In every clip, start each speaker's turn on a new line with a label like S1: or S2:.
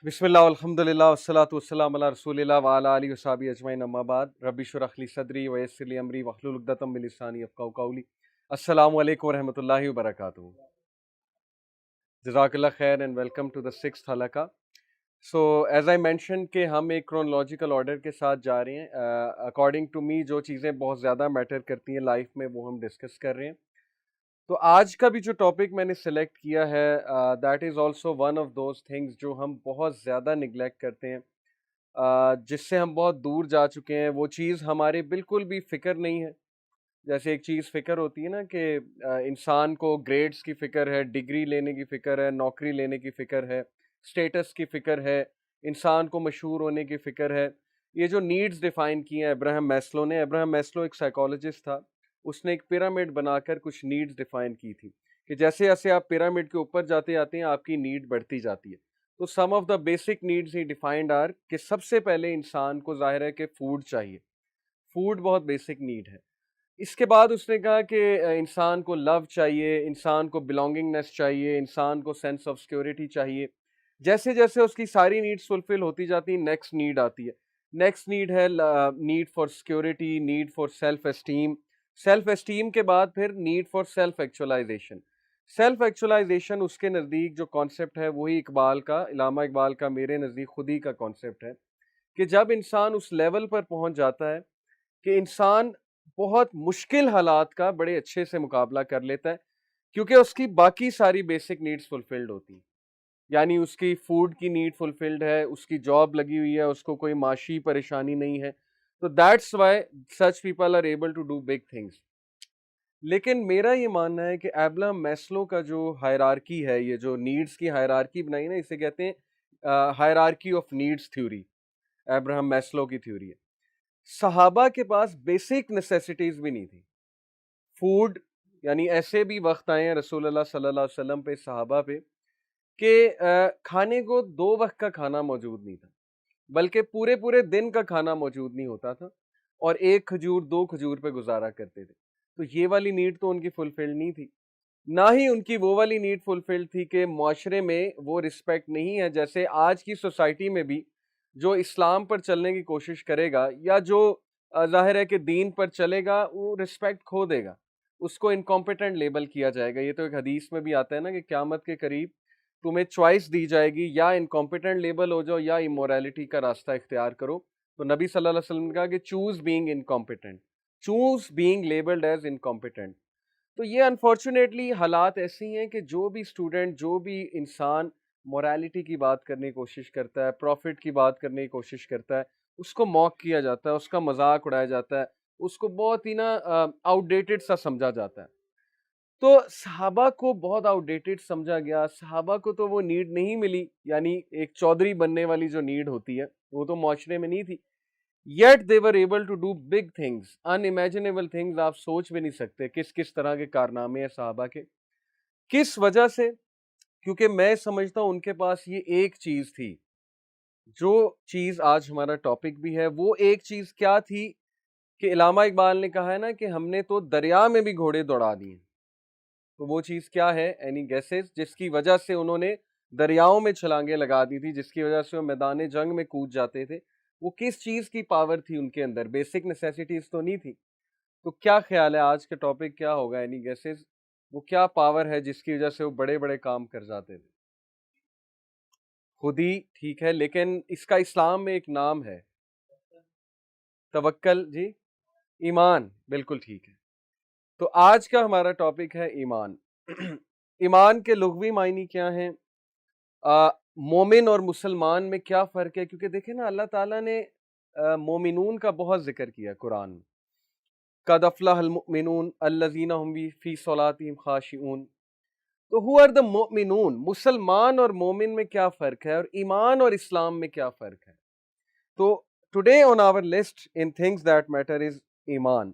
S1: بسم اللہ الحمدللہ والصلاۃ والسلام علی رسول اللہ وعلی آلہ وصحبہ اجمعین اما بعد رب اشرح لی صدری ویسر لی امری واحلل عقدۃ من لسانی یفقہوا قولی. السلام علیکم ورحمۃ اللہ وبرکاتہ. جزاک اللہ خیر and welcome to the sixth حلقہ. سو ایز آئی مینشن کہ ہم ایک کرونالوجیکل آرڈر کے ساتھ جا رہے ہیں. اکارڈنگ ٹو می جو چیزیں بہت زیادہ میٹر کرتی ہیں لائف میں وہ ہم ڈسکس کر رہے ہیں. تو آج کا بھی جو ٹاپک میں نے سلیکٹ کیا ہے that is also one of those things جو ہم بہت زیادہ نگلیکٹ کرتے ہیں, جس سے ہم بہت دور جا چکے ہیں. وہ چیز ہمارے بالکل بھی فکر نہیں ہے. جیسے ایک چیز فکر ہوتی ہے نا کہ انسان کو گریڈز کی فکر ہے, ڈگری لینے کی فکر ہے, نوکری لینے کی فکر ہے, اسٹیٹس کی فکر ہے, انسان کو مشہور ہونے کی فکر ہے. یہ جو نیڈز ڈیفائن کی ہیں ابراہم میسلو نے. ابراہم میسلو ایک سائیکالوجسٹ تھا. اس نے ایک پیرامڈ بنا کر کچھ نیڈز ڈیفائن کی تھی کہ جیسے جیسے آپ پیرامڈ کے اوپر جاتے جاتے ہیں آپ کی نیڈ بڑھتی جاتی ہے. تو some of the basic needs he defined are کہ سب سے پہلے انسان کو ظاہر ہے کہ فوڈ چاہیے. فوڈ بہت بیسک نیڈ ہے. اس کے بعد اس نے کہا کہ انسان کو لو چاہیے, انسان کو بلانگنگنیس چاہیے, انسان کو سینس آف سیکورٹی چاہیے. جیسے جیسے اس کی ساری نیڈس فلفل ہوتی جاتی ہیں نیکسٹ نیڈ آتی ہے. نیکسٹ نیڈ ہے need for security, need for self esteem. Self esteem کے بعد پھر need for self actualisation. Self actualisation اس کے نزدیک جو کانسیپٹ ہے وہی اقبال کا, علامہ اقبال کا میرے نزدیک خود ہی کا کانسیپٹ ہے کہ جب انسان اس لیول پر پہنچ جاتا ہے کہ انسان بہت مشکل حالات کا بڑے اچھے سے مقابلہ کر لیتا ہے کیونکہ اس کی باقی ساری بیسک نیڈز فلفلڈ ہوتی ہیں. یعنی اس کی فوڈ کی نیڈ فلفلڈ ہے, اس کی جاب لگی ہوئی ہے, اس کو کوئی معاشی پریشانی نہیں ہے. تو that's why such people are able to do big things. لیکن میرا یہ ماننا ہے کہ ابراہم میسلو کا جو ہائرارکی ہے, یہ جو نیڈز کی ہائرارکی بنائی نا, اسے کہتے ہیں hierarchy of needs theory. Abraham Maslow کی تھیوری ہے. صحابہ کے پاس بیسک نیسیسٹیز بھی نہیں تھی. فوڈ یعنی ایسے بھی وقت آئے ہیں رسول اللہ صلی اللہ علیہ وسلم پہ, صحابہ پہ, کہ کھانے کو 2 وقت کا کھانا موجود نہیں تھا, بلکہ پورے پورے دن کا کھانا موجود نہیں ہوتا تھا, اور 1 کھجور 2 کھجور پہ گزارا کرتے تھے. تو یہ والی نیڈ تو ان کی فلفل نہیں تھی. نہ ہی ان کی وہ والی نیڈ فلفل تھی کہ معاشرے میں وہ رسپیکٹ نہیں ہے. جیسے آج کی سوسائٹی میں بھی جو اسلام پر چلنے کی کوشش کرے گا یا جو ظاہر ہے کہ دین پر چلے گا وہ رسپیکٹ کھو دے گا, اس کو انکمپیٹنٹ لیبل کیا جائے گا. یہ تو ایک حدیث میں بھی آتا ہے نا کہ قیامت کے قریب تمہیں چوائس دی جائے گی, یا انکمپیٹنٹ لیبل ہو جاؤ یا امورالٹی کا راستہ اختیار کرو. تو نبی صلی اللہ علیہ وسلم نے کہا کہ choose being incompetent, choose being labelled as incompetent. تو یہ انفارچونیٹلی حالات ایسی ہیں کہ جو بھی اسٹوڈنٹ, جو بھی انسان مورالٹی کی بات کرنے کی کوشش کرتا ہے, پروفٹ کی بات کرنے کی کوشش کرتا ہے, اس کو موک کیا جاتا ہے, اس کا مذاق اڑایا جاتا ہے, اس کو بہت ہی نا آؤٹ ڈیٹڈ سا سمجھا جاتا ہے. تو صحابہ کو بہت آؤٹ ڈیٹڈ سمجھا گیا. صحابہ کو تو وہ نیڈ نہیں ملی, یعنی ایک چودھری بننے والی جو نیڈ ہوتی ہے وہ تو معاشرے میں نہیں تھی. Yet they were able to do big things, unimaginable things. آپ سوچ بھی نہیں سکتے کس کس طرح کے کارنامے ہیں صحابہ کے. کس وجہ سے؟ کیونکہ میں سمجھتا ہوں ان کے پاس یہ ایک چیز تھی, جو چیز آج ہمارا ٹاپک بھی ہے. وہ ایک چیز کیا تھی کہ علامہ اقبال نے کہا ہے نا کہ ہم نے تو دریا میں بھی گھوڑے دوڑا دیے. تو وہ چیز کیا ہے؟ اینی گیسز جس کی وجہ سے انہوں نے دریاؤں میں چھلانگیں لگا دی تھی, جس کی وجہ سے وہ میدان جنگ میں کود جاتے تھے. وہ کس چیز کی پاور تھی ان کے اندر؟ بیسک نیسیسٹیز تو نہیں تھی. تو کیا خیال ہے آج کا ٹاپک کیا ہوگا؟ اینی گیسز وہ کیا پاور ہے جس کی وجہ سے وہ بڑے بڑے کام کر جاتے تھے؟ خود ہی ٹھیک ہے, لیکن اس کا اسلام میں ایک نام ہے, توکل. جی ایمان, بالکل ٹھیک ہے. تو آج کا ہمارا ٹاپک ہے ایمان. ایمان کے لغوی معنی کیا ہیں؟ مومن اور مسلمان میں کیا فرق ہے؟ کیونکہ دیکھیں نا اللہ تعالیٰ نے مومنون کا بہت ذکر کیا قرآن میں. قد افلح المؤمنون الذین هم فی صلاتہم خاشعون. تو who are the مؤمنون؟ مسلمان اور مومن میں کیا فرق ہے, اور ایمان اور اسلام میں کیا فرق ہے؟ تو today on our list in things that matter is ایمان.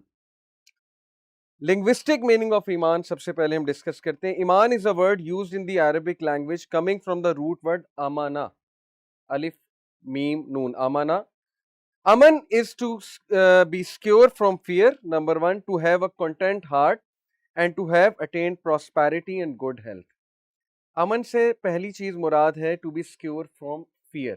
S1: لنگوسٹک میننگ آف ایمان سب سے پہلے ہم ڈسکس کرتے ہیں. ایمان is a word used in the Arabic language coming from the root word امانا, الف میم نون, امانا. امن is to be secure from fear, number 1, to have a content heart and to have attained prosperity and good health. امن سے پہلی چیز مراد ہے to be secure from fear.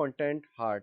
S1: content heart,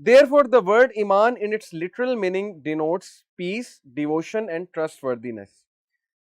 S1: Therefore, the word iman in its literal meaning denotes peace, devotion and trustworthiness.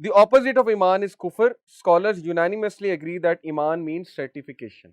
S1: The opposite of iman is kufr. Scholars unanimously agree that iman means certification.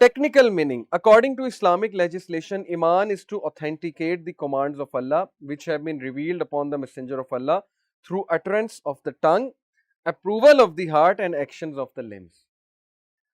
S1: Technical meaning. According to Islamic legislation, Iman is to authenticate the commands of Allah which have been revealed upon the Messenger of Allah through utterance of the tongue, approval of the heart and actions of the limbs.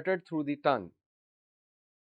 S1: uttered through the tongue.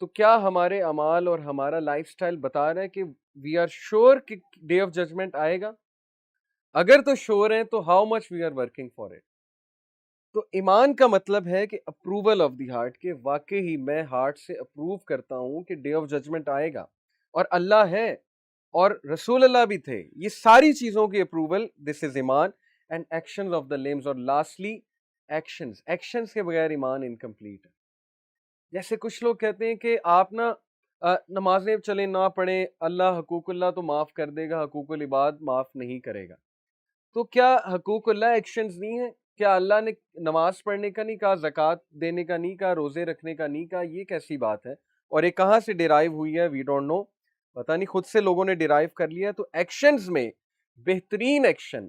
S1: تو کیا ہمارے اعمال اور ہمارا life style بتا رہا ہے کہ وی آر شیور کہ ڈے آف ججمنٹ آئے گا؟ اگر تو شیور ہیں تو how much we are working for it? تو ایمان کا مطلب ہے کہ اپروول آف دی ہارٹ، کہ واقعی میں ہارٹ سے اپروو کرتا ہوں کہ ڈے آف ججمنٹ آئے گا اور اللہ ہے اور رسول اللہ بھی تھے. یہ ساری چیزوں کی اپروول، دس از ایمان. اینڈ ایکشنز آف دا لمبس، اور لاسٹلی ایکشنز کے بغیر ایمان انکمپلیٹ ہے. جیسے کچھ لوگ کہتے ہیں کہ آپ نا نمازیں چلیں نہ پڑھیں، اللہ حقوق اللہ تو معاف کر دے گا، حقوق العباد معاف نہیں کرے گا. تو کیا حقوق اللہ ایکشنز نہیں ہیں؟ کیا اللہ نے نماز پڑھنے کا نہیں کہا، زکوٰۃ دینے کا نہیں کہا، روزے رکھنے کا نہیں کہا؟ یہ کیسی بات ہے؟ اور یہ کہاں سے ڈیرائیو ہوئی ہے؟ وی ڈونٹ نو، پتہ نہیں، خود سے لوگوں نے ڈیرائیو کر لیا. تو ایکشنز میں بہترین ایکشن،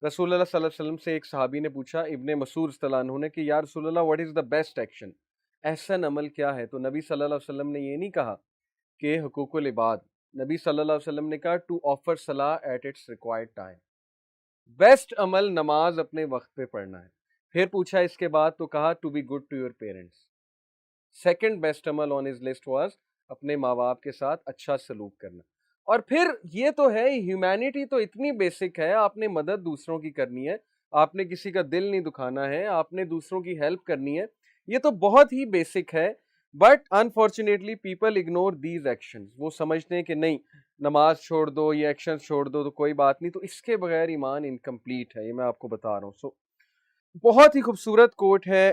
S1: رسول اللہ صلی اللہ علیہ وسلم سے ایک صحابی نے پوچھا، ابن مسعود رضی اللہ عنہ نے، کہ یا رسول اللہ what is the best action, احسن عمل کیا ہے؟ تو نبی صلی اللہ علیہ وسلم نے یہ نہیں کہا کہ حقوق العباد. نبی صلی اللہ علیہ وسلم نے کہا ٹو آفر صلاح at its required time. Best عمل نماز اپنے وقت پہ پڑھنا ہے. پھر پوچھا اس کے بعد تو کہا to be good to your parents. Second best عمل آن ہز لسٹ واز اپنے ماں باپ کے ساتھ اچھا سلوک کرنا. اور پھر یہ تو ہے، ہیومینٹی تو اتنی بیسک ہے، آپ نے مدد دوسروں کی کرنی ہے، آپ نے کسی کا دل نہیں دکھانا ہے، آپ نے دوسروں کی ہیلپ کرنی ہے، یہ تو بہت ہی بیسک ہے. But unfortunately people ignore these actions. وہ سمجھتے ہیں کہ نہیں، نماز چھوڑ دو، یہ ایکشن چھوڑ دو تو کوئی بات نہیں. تو اس کے بغیر ایمان انکمپلیٹ ہے، یہ میں آپ کو بتا رہا ہوں. بہت ہی خوبصورت کوٹ ہے.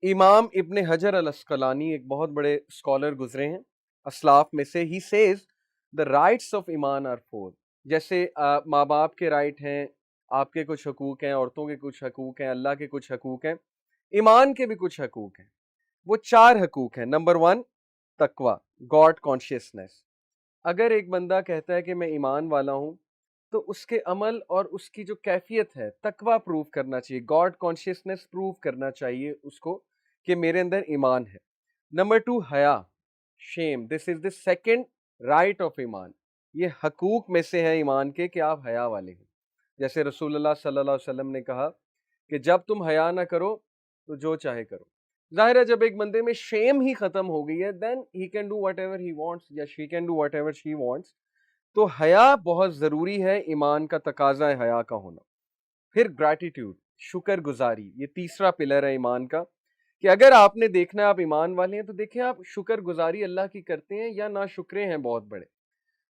S1: امام ابن حجر الاسقلانی ایک بہت بڑے اسکالر گزرے ہیں اسلاف میں سے. ہی سیز دا رائٹس آف ایمان آر فور. جیسے ماں باپ کے رائٹ ہیں، آپ کے کچھ حقوق ہیں، عورتوں کے کچھ حقوق ہیں، اللہ کے کچھ حقوق ہیں، ایمان کے بھی کچھ حقوق ہیں. وہ 4 حقوق ہیں. نمبر 1 تقوی، گاڈ کانشیسنس. اگر ایک بندہ کہتا ہے کہ میں ایمان والا ہوں تو اس کے عمل اور اس کی جو کیفیت ہے تقوی پروف کرنا چاہیے، گاڈ کانشیسنس پروف کرنا چاہیے اس کو کہ میرے اندر ایمان ہے. نمبر 2 حیا، شیم. دس از دا سیکنڈ رائٹ آف ایمان. یہ حقوق میں سے ہے ایمان کے کہ آپ حیا والے ہیں. جیسے رسول اللہ صلی اللہ علیہ وسلم نے کہا کہ جب تم حیا نہ کرو تو جو چاہے کرو. ظاہر ہے جب ایک بندے میں شیم ہی ختم ہو گئی ہے then he can do whatever he wants یا she can do whatever she wants. تو حیا بہت ضروری ہے، ایمان کا تقاضا ہے حیا کا ہونا. پھر گریٹیٹیوڈ، شکر گزاری. یہ تیسرا پلر ہے ایمان کا، کہ اگر آپ نے دیکھنا ہے آپ ایمان والے ہیں تو دیکھیں آپ شکر گزاری اللہ کی کرتے ہیں یا نا شکرے ہیں بہت بڑے.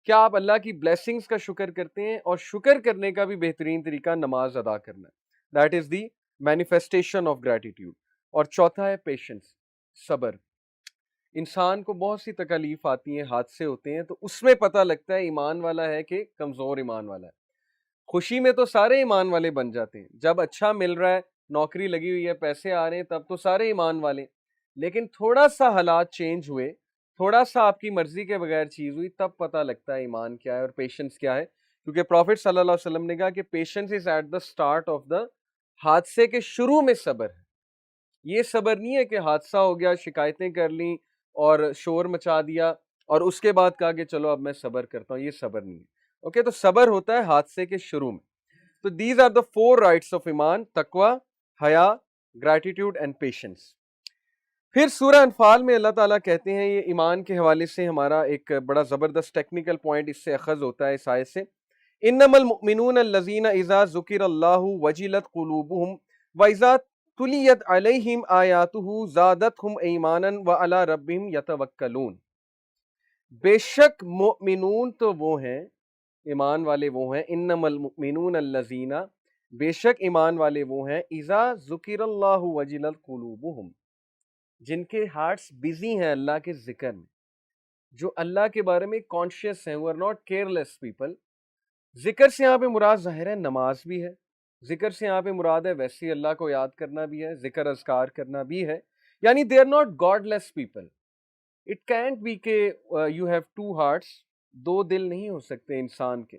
S1: کیا آپ اللہ کی بلیسنگز کا شکر کرتے ہیں؟ اور شکر کرنے کا بھی بہترین طریقہ نماز ادا کرنا ہے. That is the manifestation of gratitude. اور چوتھا ہے پیشنس، صبر. انسان کو بہت سی تکالیف آتی ہیں، حادثے ہوتے ہیں، تو اس میں پتہ لگتا ہے ایمان والا ہے کہ کمزور ایمان والا ہے. خوشی میں تو سارے ایمان والے بن جاتے ہیں، جب اچھا مل رہا ہے، نوکری لگی ہوئی ہے، پیسے آ رہے ہیں، تب تو سارے ایمان والے. لیکن تھوڑا سا حالات چینج ہوئے، تھوڑا سا آپ کی مرضی کے بغیر چیز ہوئی، تب پتہ لگتا ہے ایمان کیا ہے اور پیشنس کیا ہے. کیونکہ پروفٹ صلی اللہ علیہ وسلم نے کہا کہ patience is at the start of the, حادثے کے شروع میں صبر ہے. یہ صبر نہیں ہے کہ حادثہ ہو گیا، شکایتیں کر لیں اور شور مچا دیا اور اس کے بعد کہا کہ چلو اب میں صبر کرتا ہوں. یہ صبر نہیں ہے. اوکے، تو صبر ہوتا ہے حادثے کے شروع میں. تو these are the 4 rights of ایمان: تقوی، حیا، گریٹیٹیوڈ اینڈ پیشنس. پھر سورہ انفال میں اللہ تعالیٰ کہتے ہیں، یہ ایمان کے حوالے سے ہمارا ایک بڑا زبردست ٹیکنیکل پوائنٹ اس سے اخذ ہوتا ہے اس آیت سے. انما المؤمنون الذین اذا ذکر اللہ وجلت قلوبہم واذا تلیت علیہم آیاتہ زادتہم ایمانا وعلی ربہم یتوکلون. بے شک مؤمنون تو وہ ہیں، ایمان والے وہ ہیں، انما المؤمنون الذین، بے شک ایمان والے وہ ہیں، اذا ذکر اللہ وجلت قلوبہم، جن کے ہارٹس بزی ہیں اللہ کے ذکر میں، جو اللہ کے بارے میں کانشیس ہیں. وہ آر ناٹ کیئرلیس پیپل. ذکر سے یہاں پہ مراد ظاہر ہے نماز بھی ہے، ذکر سے یہاں پہ مراد ہے ویسے اللہ کو یاد کرنا بھی ہے، ذکر اذکار کرنا بھی ہے. یعنی they are not godless people. It can't be کہ یو ہیو 2 hearts، 2 دل نہیں ہو سکتے انسان کے،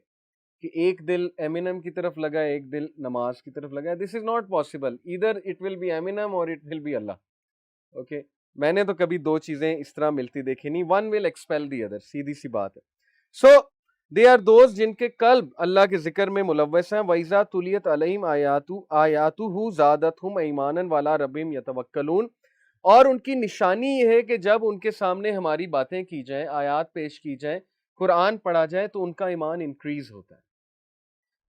S1: کہ ایک دل ایمینم کی طرف لگا ہے، ایک دل نماز کی طرف لگا ہے. This is not possible. Either it will be Eminem اور اٹ ول بی اللہ. اوکے، میں نے تو کبھی 2 چیزیں اس طرح ملتی دیکھی نہیں. One will expel the other, سیدھی سی بات ہے. سو دے آر دوز جن کے قلب اللہ کے ذکر میں ملوث ہیں. وَإِذَا تُلِيَتْ عَلَيْهِمْ آیَاتُهُ زَادَتْهُمْ ایمانا وَعَلَىٰ رَبِّهِمْ يَتَوَکَّلُونَ. اور ان کی نشانی یہ ہے کہ جب ان کے سامنے ہماری باتیں کی جائیں، آیات پیش کی جائیں، قرآن پڑھا جائے تو ان کا ایمان انکریز ہوتا ہے.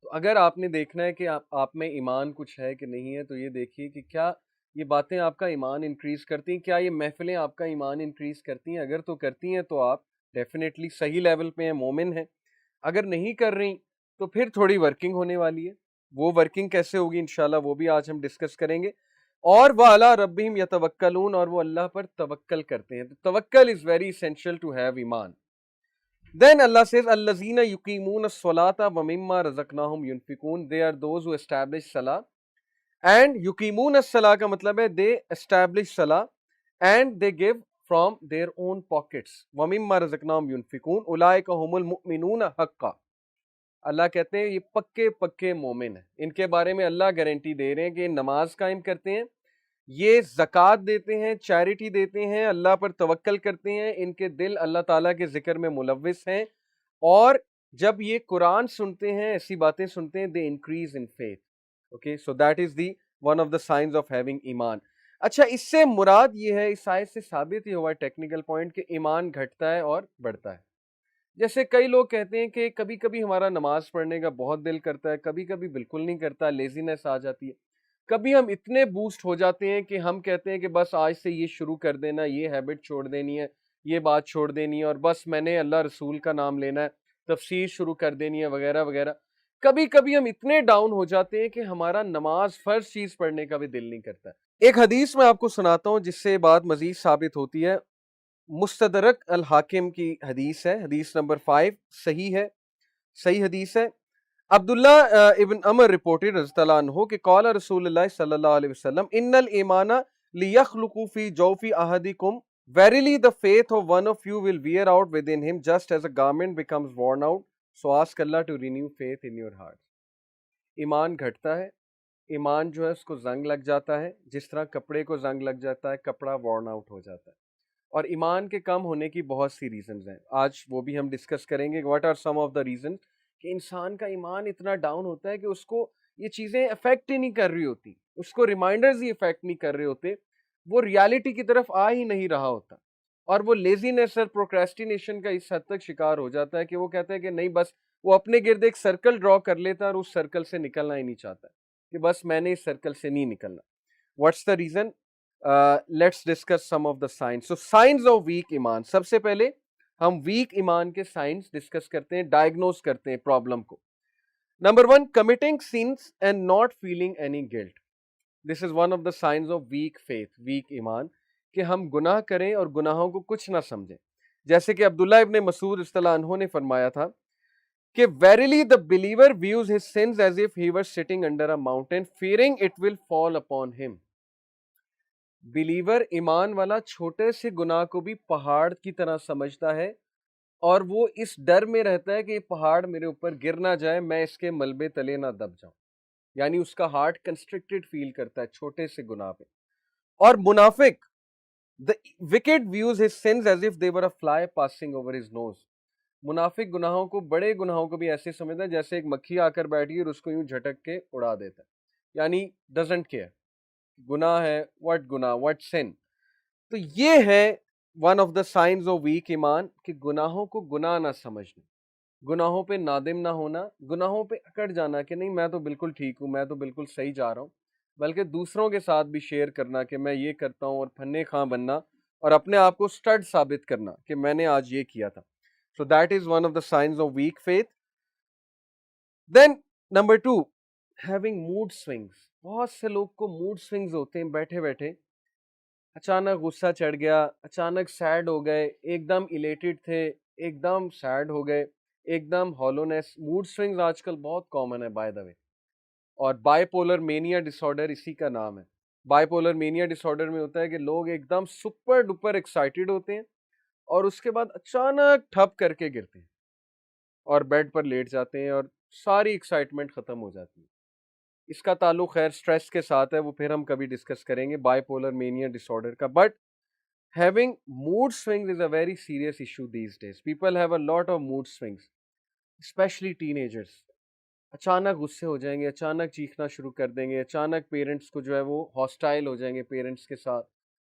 S1: تو اگر آپ نے دیکھنا ہے کہ آپ میں ایمان کچھ ہے کہ نہیں ہے، تو یہ دیکھیے کہ کیا یہ باتیں آپ کا ایمان انکریز کرتی ہیں، کیا یہ محفلیں آپ کا ایمان انکریز کرتی ہیں. اگر تو کرتی ہیں تو آپ ڈیفینیٹلی صحیح لیول پہ ہیں، مومن ہیں. اگر نہیں کر رہی تو پھر تھوڑی ورکنگ ہونے والی ہے. وہ ورکنگ کیسے ہوگی انشاءاللہ وہ بھی آج ہم ڈسکس کریں گے. اور وَعَلَىٰ رَبِّهِمْ يَتَوَكَّلُونَ، اور وہ اللہ پر توکل کرتے ہیں. تو توکل is very essential to have ایمان. Then Allah says, الَّذِينَ يُقِيمُونَ الصَّلَاةَ وَمِمَّا رَزَقْنَاهُمْ يُنْفِقُونَ. They are those who establish salah. And يُقِيمُونَ الصَّلَاةَ کا مطلب ہے they establish salah and they give from their own pockets. وَمِمَّا رَزَقْنَاهُمْ يُنْفِقُونَ أُولَٰئِكَ هُمُ الْمُؤْمِنُونَ حَقًّا. اللہ کہتے ہیں یہ پکے پکے مومن ہیں. ان کے بارے میں اللہ گارنٹی دے رہے ہیں کہ نماز قائم کرتے ہیں، یہ زکوٰۃ دیتے ہیں، چیریٹی دیتے ہیں، اللہ پر توکل کرتے ہیں، ان کے دل اللہ تعالیٰ کے ذکر میں ملوث ہیں، اور جب یہ قرآن سنتے ہیں، ایسی باتیں سنتے ہیں، they increase in faith. Okay, so that is the one of the signs of having ایمان. اچھا، اس سے مراد یہ ہے، اس آیت سے ثابت ہی ہوا ہے ٹیکنیکل پوائنٹ کہ ایمان گھٹتا ہے اور بڑھتا ہے. جیسے کئی لوگ کہتے ہیں کہ کبھی کبھی ہمارا نماز پڑھنے کا بہت دل کرتا ہے، کبھی کبھی بالکل نہیں کرتا، لیزینس آ جاتی ہے. کبھی ہم اتنے بوسٹ ہو جاتے ہیں کہ ہم کہتے ہیں کہ بس آج سے یہ شروع کر دینا، یہ ہیبٹ چھوڑ دینی ہے، یہ بات چھوڑ دینی ہے، اور بس میں نے اللہ رسول کا نام لینا ہے، تفسیر شروع کر دینی ہے، وغیرہ وغیرہ. کبھی کبھی ہم اتنے ڈاؤن ہو جاتے ہیں کہ ہمارا نماز فرض چیز پڑھنے کا بھی دل نہیں کرتا. ایک حدیث میں آپ کو سناتا ہوں جس سے یہ بات مزید ثابت ہوتی ہے. مستدرک الحاکم کی حدیث ہے، حدیث نمبر 5، صحیح ہے، صحیح حدیث ہے. عبداللہ ابن عمر رپورٹڈ رضی اللہ عنہ کہ قال رسول اللہ صلی اللہ علیہ وسلم ان الایمان لیخلق فی جوف احدکم. Verily the faith of one of you will wear out within him just as a garment becomes worn out. So ask Allah to renew faith in your heart. ایمان گھٹتا ہے، ایمان جو ہے اس کو زنگ لگ جاتا ہے، جس طرح کپڑے کو زنگ لگ جاتا ہے، کپڑا worn out ہو جاتا ہے. اور ایمان کے کم ہونے کی بہت سی ریزنز ہیں، آج وہ بھی ہم ڈسکس کریں گے. What are some of the reasons کہ انسان کا ایمان اتنا ڈاؤن ہوتا ہے کہ اس کو یہ چیزیں افیکٹ ہی نہیں کر رہی ہوتی، اس کو ریمائنڈرز ہی افیکٹ نہیں کر رہے ہوتے، وہ ریالٹی کی طرف آ ہی نہیں رہا ہوتا، اور وہ لیزینس اور پروکریسٹینیشن کا اس حد تک شکار ہو جاتا ہے کہ وہ کہتا ہے کہ نہیں، بس وہ اپنے گرد ایک سرکل ڈرا کر لیتا ہے اور اس سرکل سے نکلنا ہی نہیں چاہتا کہ بس میں نے اس سرکل سے نہیں نکلنا. What's the reason? Let's discuss some of the signs. So signs of weak ایمان. سب سے پہلے ہم ویک ایمان کے سائنس ڈسکس کرتے ہیں، ڈائگنوز کرتے ہیں پرابلم کو. Number 1، committing sins and not feeling any guilt. This is one of the signs of weak faith, weak ایمان، کہ ہم گناہ کریں اور گناہوں کو کچھ نہ سمجھیں. جیسے کہ عبداللہ ابن مسعود رضی اللہ عنہ نے فرمایا تھا کہ verily the believer views his sins as if he were sitting under a mountain fearing it will fall upon him. Believer, ایمان والا، چھوٹے سے گناہ کو بھی پہاڑ کی طرح سمجھتا ہے، اور وہ اس ڈر میں رہتا ہے کہ یہ پہاڑ میرے اوپر گر نہ جائے، میں اس کے ملبے تلے نہ دب جاؤں. یعنی اس کا ہارٹ کنسٹرکٹڈ فیل کرتا ہے چھوٹے سے گناہ پہ. اور منافق، the wicked views his sins as if they were a fly passing over his nose. منافق گناہوں کو، بڑے گناہوں کو بھی ایسے سمجھتا ہے جیسے ایک مکھی آ کر بیٹھی اور اس کو یوں جھٹک کے اڑا دیتا ہے، یعنی ڈزنٹ کیئر. گناہ ہے، واٹ گناہ، واٹ سن. تو یہ ہے one of the signs of weak ایمان کہ گناہوں کو گناہ نہ سمجھنا، گناہوں پہ نادم نہ ہونا، گناہوں پہ اکڑ جانا کہ نہیں میں تو بالکل ٹھیک ہوں، میں تو بالکل صحیح جا رہا ہوں، بلکہ دوسروں کے ساتھ بھی شیئر کرنا کہ میں یہ کرتا ہوں، اور پھنے خاں بننا اور اپنے آپ کو سٹڈ ثابت کرنا کہ میں نے آج یہ کیا تھا. So that is one of the signs of weak faith. Then number 2، having mood swings. بہت سے لوگ کو موڈ سوئنگز ہوتے ہیں، بیٹھے بیٹھے اچانک غصہ چڑھ گیا، اچانک سیڈ ہو گئے، ایک دم الیٹڈ تھے، ایک دم سیڈ ہو گئے، ایک دم ہالونیس. موڈ سوئنگز آج کل بہت کامن ہے بائی دا وے. اور bipolar mania disorder اسی کا نام ہے. Bipolar mania disorder میں ہوتا ہے کہ لوگ ایک دم سپر ڈپر ایکسائٹیڈ ہوتے ہیں اور اس کے بعد اچانک ٹھپ کر کے گرتے ہیں اور بیڈ پر لیٹ جاتے ہیں اور ساری ایکسائٹمنٹ ختم ہو جاتی ہے. اس کا تعلق خیر سٹریس کے ساتھ ہے، وہ پھر ہم کبھی ڈسکس کریں گے bipolar mania disorder کا. But having mood swings is a very serious issue these days. People have a lot of mood swings, especially teenagers. اچانک غصے ہو جائیں گے، اچانک چیخنا شروع کر دیں گے، اچانک پیرنٹس کو جو ہے وہ ہاسٹائل ہو جائیں گے پیرنٹس کے ساتھ،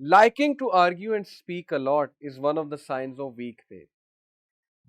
S1: liking to argue and speak a lot is one of the signs of weak faith.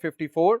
S1: 54,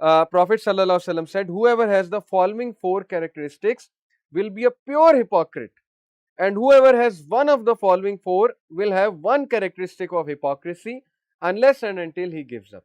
S1: Prophet sallallahu alaihi wasallam said, whoever has the following 4 characteristics will be a pure hypocrite, and whoever has one of the following 4 will have one characteristic of hypocrisy unless and until he gives up.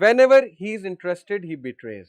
S1: Whenever he is interested he betrays,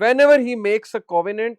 S1: Whenever he makes a covenant,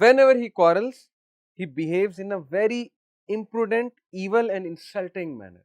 S1: whenever he quarrels he behaves in a very imprudent, evil and insulting manner।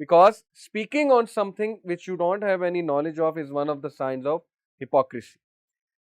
S1: because speaking on something which you don't have any knowledge of is one of the signs of hypocrisy।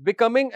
S1: becoming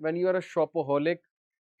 S1: when you are a shopaholic,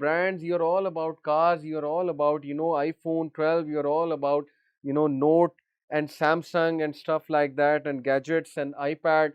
S1: brands, you are all about cars, you are all about iPhone 12, you are all about Note and Samsung and stuff like that, and gadgets and iPad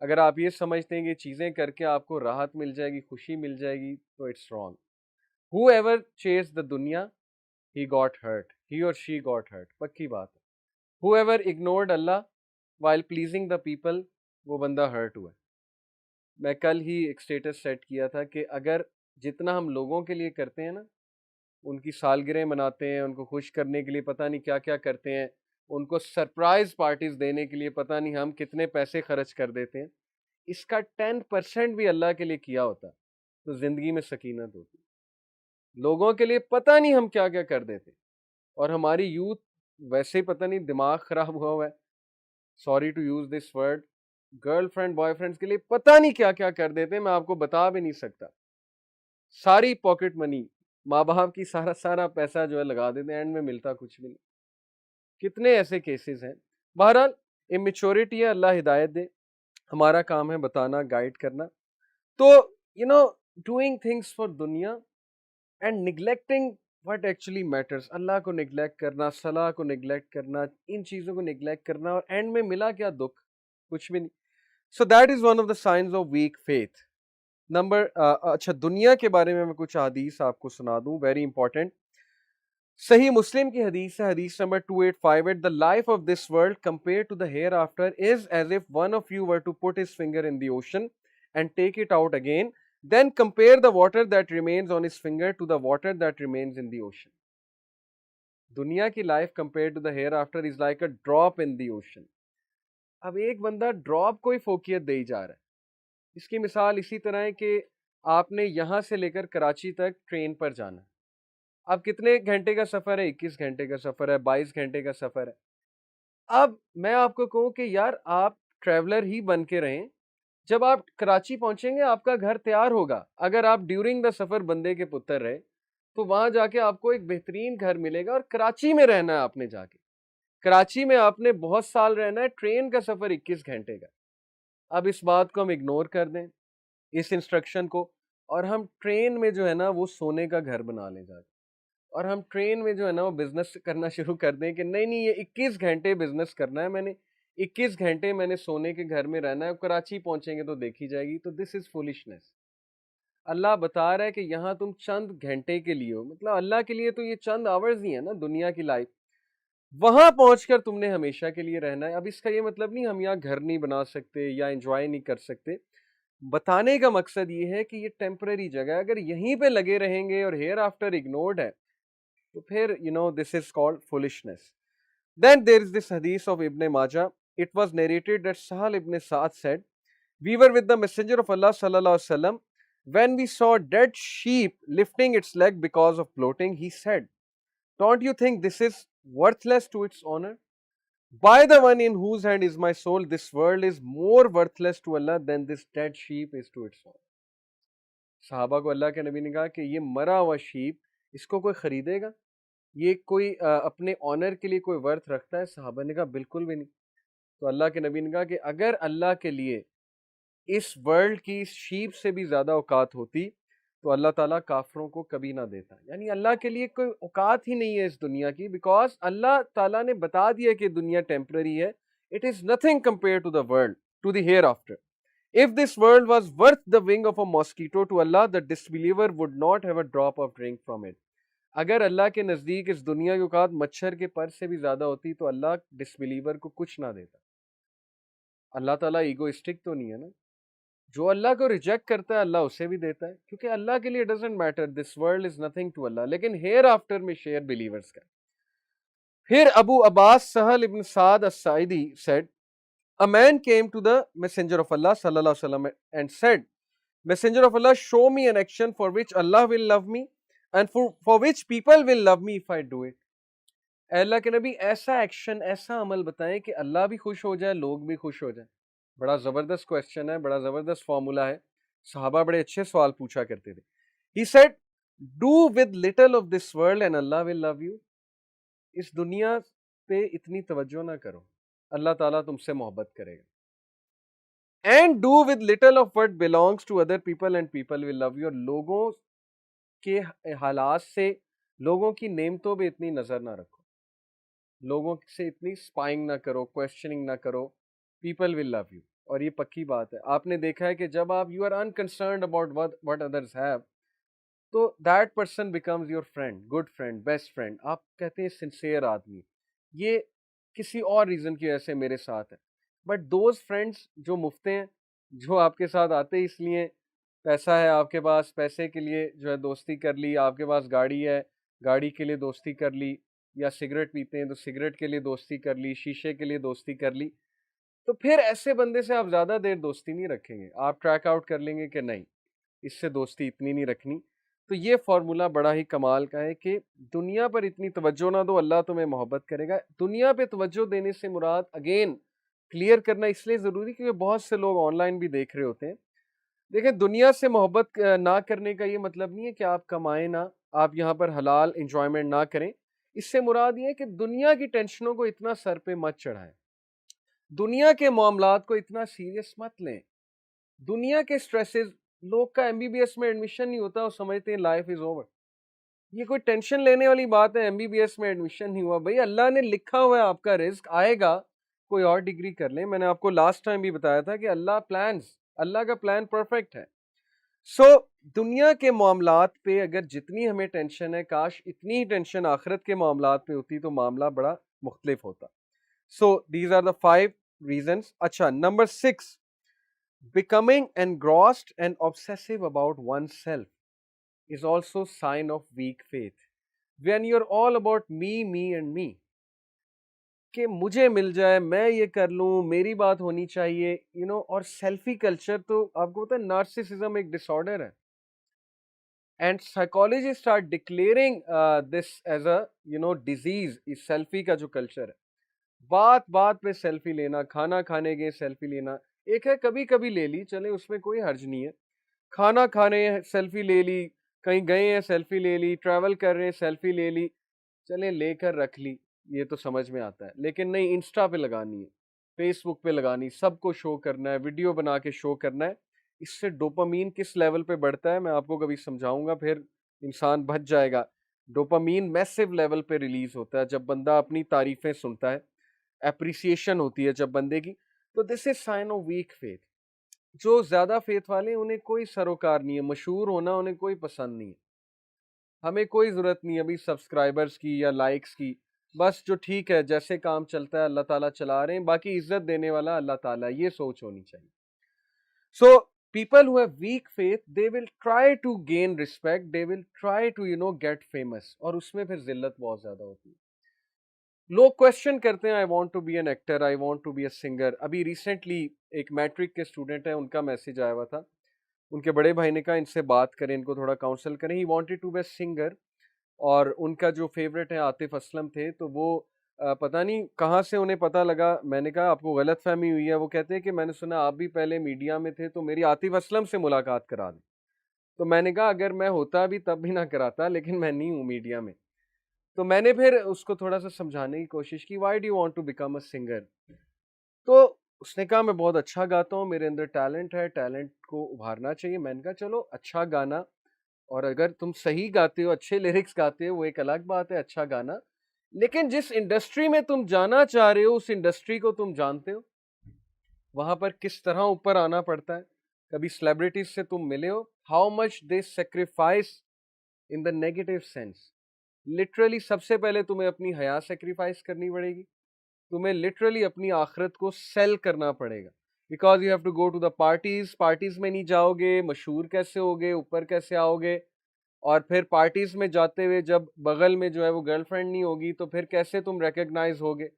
S1: اگر آپ یہ سمجھتے ہیں کہ چیزیں کر کے آپ کو راحت مل جائے گی, خوشی مل جائے گی, تو اٹس رانگ. ہو ایور چیز دا دنیا, he got hurt, he or she got hurt. پکی بات ہے. whoever ignored Allah while pleasing the people, وہ بندہ ہرٹ ہوا ہے. میں کل ہی ایک سٹیٹس سیٹ کیا تھا کہ اگر جتنا ہم لوگوں کے لیے کرتے ہیں نا, ان کی سالگرہیں مناتے ہیں, ان کو خوش کرنے کے لیے پتہ نہیں کیا کیا کرتے ہیں, ان کو سرپرائز پارٹیز دینے کے لیے پتہ نہیں ہم کتنے پیسے خرچ کر دیتے ہیں, اس کا 10% بھی اللہ کے لیے کیا ہوتا تو زندگی میں سکینت ہوتی. لوگوں کے لیے پتہ نہیں ہم کیا کیا کر دیتے, اور ہماری یوتھ ویسے ہی پتہ نہیں دماغ خراب ہوا ہے, sorry to use this word, girlfriend boyfriends کے لیے پتہ نہیں کیا کیا کر دیتے, میں آپ کو بتا بھی نہیں سکتا. ساری پاکٹ منی, ماں باپ کی سارا پیسہ جو ہے لگا دیتے ہیں, اینڈ میں ملتا کچھ بھی نہیں. کتنے ایسے کیسز ہیں. بہرحال امیچورٹی ہے, اللہ ہدایت دے. ہمارا کام ہے بتانا, گائیڈ کرنا. تو ڈوئنگ تھنگس فار دنیا اینڈ نگلیکٹنگ what actually matters, اللہ کو نگلیکٹ کرنا, صلاح کو نگلیکٹ کرنا, ان چیزوں کو نگلیکٹ کرنا, اور اینڈ میں ملا کیا دکھ, کچھ بھی نہیں. So that is one of the signs of weak faith. اچھا دنیا کے بارے میں کچھ حدیث آپ کو سنا دوں, ویری امپورٹنٹ. صحیح مسلم کی حدیث ہے, حدیث number 2858. The life of this world compared to the hereafter is as if one of you were to put his finger in the ocean and take it out again. Then compare the water that remains on his finger to the water that remains in the ocean. دنیا کی life compared to the hereafter is like a drop in the ocean. اب ایک بندہ drop کو ہی فوقیت دے جا رہا ہے. اس کی مثال اسی طرح ہے کہ آپ نے یہاں سے لے کر کراچی تک ٹرین پر جانا ہے. اب کتنے گھنٹے کا سفر ہے؟ 21 گھنٹے کا سفر ہے, 22 گھنٹے کا سفر ہے. اب میں آپ کو کہوں کہ یار آپ ٹریولر ہی بن کے رہیں, جب آپ کراچی پہنچیں گے آپ کا گھر تیار ہوگا. اگر آپ ڈیورنگ دا سفر بندے کے پتر رہے تو وہاں جا کے آپ کو ایک بہترین گھر ملے گا, اور کراچی میں رہنا ہے آپ نے, جا کے کراچی میں آپ نے بہت سال رہنا ہے. ٹرین کا سفر 21 گھنٹے کا. اب اس بات کو ہم اگنور کر دیں, اس انسٹرکشن کو, اور ہم ٹرین میں جو ہے نا وہ سونے کا گھر بنا لیں جا کے, اور ہم ٹرین میں جو ہے نا وہ بزنس کرنا شروع کر دیں کہ نہیں یہ 21 گھنٹے بزنس کرنا ہے میں نے, 21 گھنٹے میں نے سونے کے گھر میں رہنا ہے, کراچی پہنچیں گے تو دیکھی جائے گی. تو دس از فولشنس. اللہ بتا رہا ہے کہ یہاں تم چند گھنٹے کے لیے ہو, مطلب اللہ کے لیے تو یہ چند آورز ہی ہیں نا دنیا کی لائف, وہاں پہنچ کر تم نے ہمیشہ کے لیے رہنا ہے. اب اس کا یہ مطلب نہیں ہم یہاں گھر نہیں بنا سکتے یا انجوائے نہیں کر سکتے. بتانے کا مقصد یہ ہے کہ یہ ٹیمپرری جگہ ہے, اگر یہیں پہ لگے رہیں گے اور ہیئر آفٹر اگنورڈ ہے تو پھر this is called foolishness. Then there is this hadith of Ibn Majah. It was narrated that Sahal ibn Sa'ad said, we were with the Messenger of Allah sallallahu alaihi wasallam. When we saw dead sheep lifting its leg because of bloating, he said, don't you think this is worthless to its owner? By the one in whose hand is my soul, this world is more worthless to Allah than this dead sheep is to its owner. صحابہ کو اللہ کے نبی نے کہا کہ یہ مرا ہوا شیپ, اس کو کوئی خریدے گا؟ یہ کوئی اپنے آنر کے لیے کوئی ورتھ رکھتا ہے؟ صحابہ نے کہا بالکل بھی نہیں. تو اللہ کے نبی نے کہا کہ اگر اللہ کے لیے اس ورلڈ کی شیپ سے بھی زیادہ اوقات ہوتی تو اللہ تعالیٰ کافروں کو کبھی نہ دیتا. یعنی اللہ کے لیے کوئی اوقات ہی نہیں ہے اس دنیا کی, بیکاز اللہ تعالیٰ نے بتا دیا کہ دنیا ٹیمپرری ہے. It is nothing compare to the world, to the hereafter. If this world was worth the wing of a mosquito to Allah, the disbeliever would not have a drop of drink from it. اگر اللہ کے نزدیک اس دنیا کی اوقات مچھر کے پر سے بھی زیادہ ہوتی تو اللہ ڈسبلیور کو کچھ نہ دیتا. اللہ تعالیٰ ایگوئسٹک تو نہیں ہے نا, جو اللہ کو ریجیکٹ کرتا ہے اللہ اسے بھی دیتا ہے, کیونکہ اللہ کے لیے doesn't matter, this world is nothing to اللہ. لیکن ہیئر آفٹر میں شیئر بلیورز کا. پھر ابو عباس سہل ابن سعد الساعدی said, a man came to the messenger of Allah sallallahu alaihi wasallam and said, messenger of Allah, show me an action for which Allah will love me and for which people will love me if I do it. اے اللہ کے نبی ایسا action, ایسا عمل بتائیں کہ اللہ بھی خوش ہو جائے, لوگ بھی خوش ہو جائیں. بڑا زبردست کویسچن ہے, بڑا زبردست فارمولا ہے. صحابہ بڑے اچھے سوال پوچھا کرتے تھے. He said, do with little of this world and Allah will love you. اس دنیا پہ اتنی توجہ نہ کرو, اللہ تعالیٰ تم سے محبت کرے گا. And do with little of what belongs to other people and people will love you. اور لوگوں کے حالات سے, لوگوں کی نعمتوں پہ اتنی نظر نہ رکھو, لوگوں سے اتنی سپائنگ نہ کرو, کویسچننگ نہ کرو. People will love you. اور یہ پکی بات ہے. آپ نے دیکھا ہے کہ جب آپ you are unconcerned about what others have, تو that person becomes your friend, good friend, best friend. آپ کہتے ہیں سنسیئر آدمی, یہ کسی اور ریزن کی وجہ سے میرے ساتھ ہے. بٹ دوز فرینڈس جو مفتے ہیں, جو آپ کے ساتھ آتے اس لیے پیسہ ہے آپ کے پاس, پیسے کے لیے جو ہے دوستی کر لی, آپ کے پاس گاڑی ہے, گاڑی کے لیے دوستی کر لی, یا سگریٹ پیتے ہیں تو سگریٹ کے لیے دوستی کر لی, شیشے کے لیے دوستی کر لی, تو پھر ایسے بندے سے آپ زیادہ دیر دوستی نہیں رکھیں گے. آپ ٹریک آؤٹ کر لیں گے کہ نہیں, اس سے دوستی اتنی نہیں رکھنی. تو یہ فارمولا بڑا ہی کمال کا ہے کہ دنیا پر اتنی توجہ نہ دو, اللہ تمہیں محبت کرے گا. دنیا پہ توجہ دینے سے مراد, اگین کلیئر کرنا اس لیے ضروری کیونکہ بہت سے لوگ آن لائن بھی دیکھ رہے ہوتے ہیں. دیکھیں, دنیا سے محبت نہ کرنے کا یہ مطلب نہیں ہے کہ آپ کمائیں نہ, آپ یہاں پر حلال انجوائمنٹ نہ کریں. اس سے مراد یہ ہے کہ دنیا کی ٹینشنوں کو اتنا سر پہ مت چڑھائیں, دنیا کے معاملات کو اتنا سیریس مت لیں. دنیا کے سٹریسز, لوگ کا MBBS میں ایڈمیشن نہیں ہوتا, وہ سمجھتے ہیں لائف از اوور. یہ کوئی ٹینشن لینے والی بات ہے؟ MBBS میں ایڈمیشن نہیں ہوا, بھائی اللہ نے لکھا ہوا ہے آپ کا رزق آئے گا, کوئی اور ڈگری کر لیں. میں نے آپ کو لاسٹ ٹائم بھی بتایا تھا کہ اللہ کا پلان پرفیکٹ ہے. سو دنیا کے معاملات پہ اگر جتنی ہمیں ٹینشن ہے, کاش اتنی ہی ٹینشن آخرت کے معاملات پہ ہوتی تو معاملہ بڑا مختلف ہوتا. So these are the 5 reasons. اچھا, number 6, becoming engrossed and obsessive about oneself is also sign of weak faith. When you're all about me and me, کہ مجھے مل جائے, میں یہ کر لوں, میری بات ہونی چاہیے, اور سیلفی کلچر, تو آپ کو پتا ہے نارسسزم ایک ڈس آرڈر ہے. And psychologist are declaring this as a disease. اس سیلفی کا جو کلچر ہے, بات بات پہ سیلفی لینا, کھانا کھانے گئے سیلفی لینا, ایک ہے کبھی کبھی لے لی, چلے اس میں کوئی حرج نہیں ہے. کھانا کھانے سیلفی لے لی, کہیں گئے ہیں سیلفی لے لی, ٹریول کر رہے ہیں سیلفی لے لی, چلے لے کر رکھ لی, یہ تو سمجھ میں آتا ہے. لیکن نہیں, انسٹا پہ لگانی ہے, فیس بک پہ لگانی, سب کو شو کرنا ہے, ویڈیو بنا کے شو کرنا ہے. اس سے ڈوپامین کس لیول پہ بڑھتا ہے میں آپ کو کبھی سمجھاؤں گا, پھر انسان بچ جائے گا. ڈوپامین میسو لیول پہ ریلیز ہوتا ہے جب بندہ اپنی تعریفیں سنتا ہے, اپریسیشن ہوتی ہے جب بندے کی. تو دس از سائن آف ویک فیتھ. جو زیادہ فیتھ والے انہیں کوئی سروکار نہیں ہے, مشہور ہونا انہیں کوئی پسند نہیں ہے. ہمیں کوئی ضرورت نہیں ہے ابھی سبسکرائبرز کی یا لائکس کی, بس جو ٹھیک ہے جیسے کام چلتا ہے اللہ تعالیٰ چلا رہے ہیں, باقی عزت دینے والا اللہ تعالیٰ, یہ سوچ ہونی چاہیے. سو people who have weak faith, they will try to gain respect, they will try to get famous, اور اس میں پھر ذلت بہت زیادہ ہوتی ہے. لوگ کوشچن کرتے ہیں, I want to be an actor, I want to be a singer. ابھی ریسنٹلی ایک میٹرک کے اسٹوڈنٹ ہیں, ان کا میسج آیا ہوا تھا, ان کے بڑے بھائی نے کہا ان سے بات کریں, ان کو تھوڑا کاؤنسل کریں. He wanted to be a singer, اور ان کا جو فیوریٹ ہے عاطف اسلم تھے, تو وہ پتہ نہیں کہاں سے انہیں پتہ لگا. میں نے کہا آپ کو غلط فہمی ہوئی ہے. وہ کہتے ہیں کہ میں نے سنا آپ بھی پہلے میڈیا میں تھے, تو میری عاطف اسلم سے ملاقات کرا دیں. تو میں نے کہا اگر میں ہوتا بھی تب بھی نہ کراتا, لیکن میں نہیں ہوں میڈیا میں. تو میں نے پھر اس کو تھوڑا سا سمجھانے کی کوشش کی, why do you want to become a singer. تو اس نے کہا میں بہت اچھا گاتا ہوں, میرے اندر ٹیلنٹ ہے, ٹیلنٹ کو ابھارنا چاہیے. میں نے کہا چلو اچھا گانا, اور اگر تم صحیح گاتے ہو, اچھے لیرکس گاتے ہو, وہ ایک الگ بات ہے, اچھا گانا, لیکن جس انڈسٹری میں تم جانا چاہ رہے ہو اس انڈسٹری کو تم جانتے ہو, وہاں پر کس طرح اوپر آنا پڑتا ہے. کبھی سیلیبریٹیز سے تم ملے ہو, how much they sacrifice in the negative sense. Literally سب سے پہلے تمہیں اپنی حیا سیکریفائس کرنی پڑے گی, تمہیں لٹرلی اپنی آخرت کو سیل کرنا پڑے گا, because you have to go to the parties میں نہیں جاؤ گے, مشہور کیسے ہوگے, اوپر کیسے آؤ گے, اور پھر پارٹیز میں جاتے ہوئے جب بغل میں جو ہے وہ گرل فرینڈ نہیں ہوگی تو پھر کیسے تم ریکگنائز ہوگے,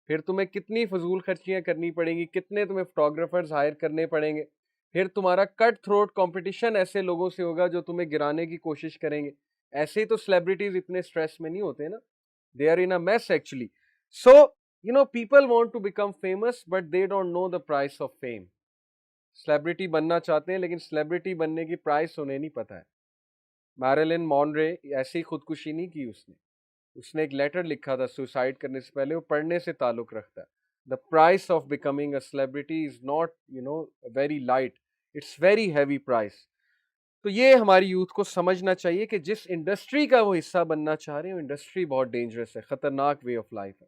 S1: پھر تمہیں کتنی فضول خرچیاں کرنی پڑیں گی, کتنے تمہیں فوٹوگرافرز ہائر کرنے پڑیں گے, پھر تمہارا کٹ تھروٹ کمپٹیشن ایسے لوگوں سے ہوگا جو تمہیں گرانے کی کوشش کریں گے. ایسے ہی تو سیلیبریٹیز اتنے سٹریس میں نہیں ہوتے نا, they are in a mess actually. So people want to become famous but they don't know the price of fame. Celebrity بننا چاہتے ہیں لیکن سیلیبریٹی بننے کی پرائس انہیں نہیں پتہ ہے. میریلن مونرے ایسی خودکشی نہیں کی اس نے ایک لیٹر لکھا تھا سوسائڈ کرنے سے پہلے, وہ پڑھنے سے تعلق رکھتا ہے. The price of becoming a celebrity is not very light, it's very heavy price. تو یہ ہماری یوتھ کو سمجھنا چاہیے کہ جس انڈسٹری کا وہ حصہ بننا چاہ رہے ہیں وہ انڈسٹری بہت ڈینجرس ہے, خطرناک وے آف لائف ہے.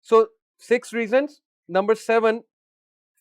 S1: سو 6 reasons. Number 7,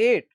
S1: 8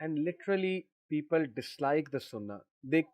S1: And literally people dislike the sunnah. They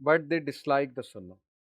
S1: but they dislike the sunnah.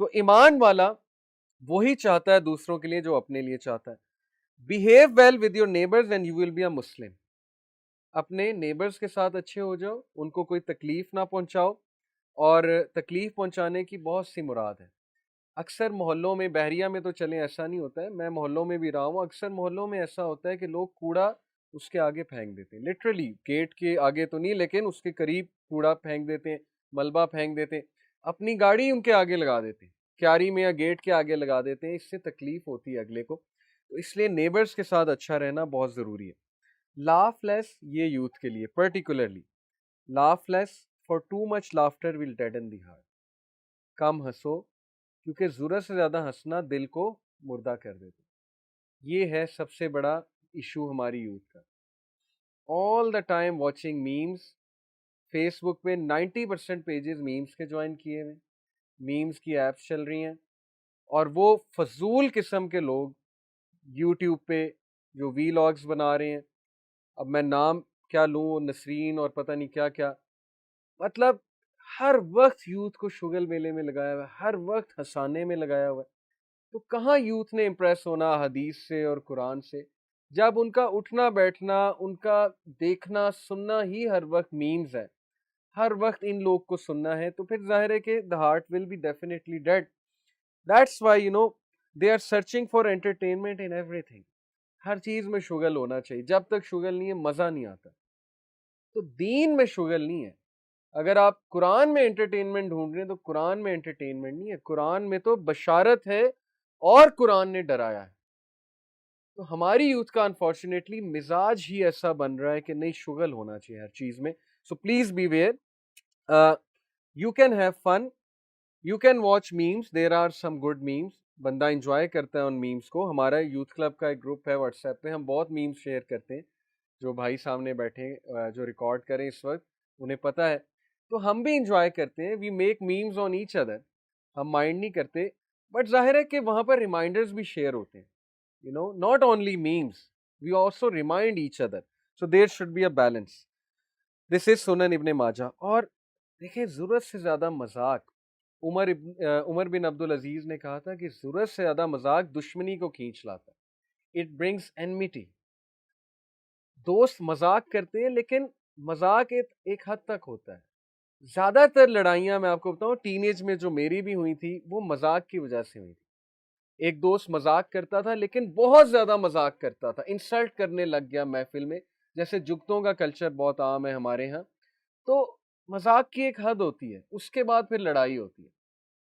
S1: تو ایمان والا وہی چاہتا ہے دوسروں کے لیے جو اپنے لیے چاہتا ہے. Behave well with your neighbors and you will be a Muslim. اپنے نیبرز کے ساتھ اچھے ہو جاؤ, ان کو کوئی تکلیف نہ پہنچاؤ, اور تکلیف پہنچانے کی بہت سی مراد ہے. اکثر محلوں میں, بحریہ میں تو چلیں ایسا نہیں ہوتا ہے, میں محلوں میں بھی رہا ہوں, اکثر محلوں میں ایسا ہوتا ہے کہ لوگ کوڑا اس کے آگے پھینک دیتے ہیں, لٹرلی گیٹ کے آگے تو نہیں لیکن اس کے قریب کوڑا پھینک دیتے ہیں, ملبہ پھینک دیتے ہیں, اپنی گاڑی ان کے آگے لگا دیتے ہیں, کیاری میں یا گیٹ کے آگے لگا دیتے ہیں. اس سے تکلیف ہوتی ہے اگلے کو, تو اس لیے نیبرز کے ساتھ اچھا رہنا بہت ضروری ہے. لاف لیس, یہ یوتھ کے لیے particularly, laugh less for too much laughter will deaden the heart. کم ہنسو, کیونکہ ضرورت سے زیادہ ہنسنا دل کو مردہ کر دیتا. یہ ہے سب سے بڑا ایشو ہماری یوتھ کا. All the time watching memes. Facebook پہ 90% پیجز میمز کے جوائن کیے ہوئے, میمز کی ایپس چل رہی ہیں, اور وہ فضول قسم کے لوگ یوٹیوب پہ جو وی لاگز بنا رہے ہیں, اب میں نام کیا لوں, نسرین اور پتہ نہیں کیا کیا, مطلب ہر وقت یوتھ کو شغل میلے میں لگایا ہوا ہے, ہر وقت ہنسانے میں لگایا ہوا ہے. تو کہاں یوتھ نے امپریس ہونا حدیث سے اور قرآن سے, جب ان کا اٹھنا بیٹھنا, ان کا دیکھنا سننا ہی ہر وقت میمز ہے, ہر وقت ان لوگ کو سننا ہے, تو پھر ظاہر ہے کہ the heart will be definitely dead. That's why they are searching for entertainment in everything. ہر چیز میں شغل ہونا چاہیے, جب تک شغل نہیں ہے مزہ نہیں آتا. تو دین میں شغل نہیں ہے. اگر آپ قرآن میں انٹرٹینمنٹ ڈھونڈ رہے ہیں تو قرآن میں انٹرٹینمنٹ نہیں ہے, قرآن میں تو بشارت ہے اور قرآن نے ڈرایا ہے. تو ہماری یوتھ کا انفارچونیٹلی مزاج ہی ایسا بن رہا ہے کہ نہیں, شغل ہونا چاہیے ہر چیز میں. So please beware, you can have fun, you can watch memes, there are some good memes, بندہ انجوائے کرتا ہے ان میمز کو. ہمارا یوتھ کلب کا ایک گروپ ہے واٹس ایپ پہ, ہم بہت میمز شیئر کرتے ہیں. جو بھائی سامنے بیٹھے جو ریکارڈ کریں اس وقت, انہیں پتہ ہے. تو ہم بھی انجوائے کرتے ہیں, we make memes on each other, ہم مائنڈ نہیں کرتے. بٹ ظاہر ہے کہ وہاں پر ریمائنڈرز بھی شیئر ہوتے ہیں, not only memes, we also remind each other. So there should be a balance. This is Sunan Ibn Majah. اور دیکھیں, ضرورت سے زیادہ مذاق, عمر بن عبدالعزیز نے کہا تھا کہ ضرورت سے زیادہ مذاق دشمنی کو کھینچ لاتا ہے. It brings enmity. دوست مذاق کرتے ہیں لیکن مذاق ایک حد تک ہوتا ہے. زیادہ تر لڑائیاں میں آپ کو بتاؤں ٹین ایج میں جو میری بھی ہوئی تھی, وہ مذاق کی وجہ سے ہوئی تھی. ایک دوست مذاق کرتا تھا لیکن بہت زیادہ مذاق کرتا تھا, انسلٹ کرنے لگ گیا محفل میں, جیسے جگتوں کا کلچر بہت عام ہے ہمارے ہاں. تو مذاق کی ایک حد ہوتی ہے, اس کے بعد پھر لڑائی ہوتی ہے.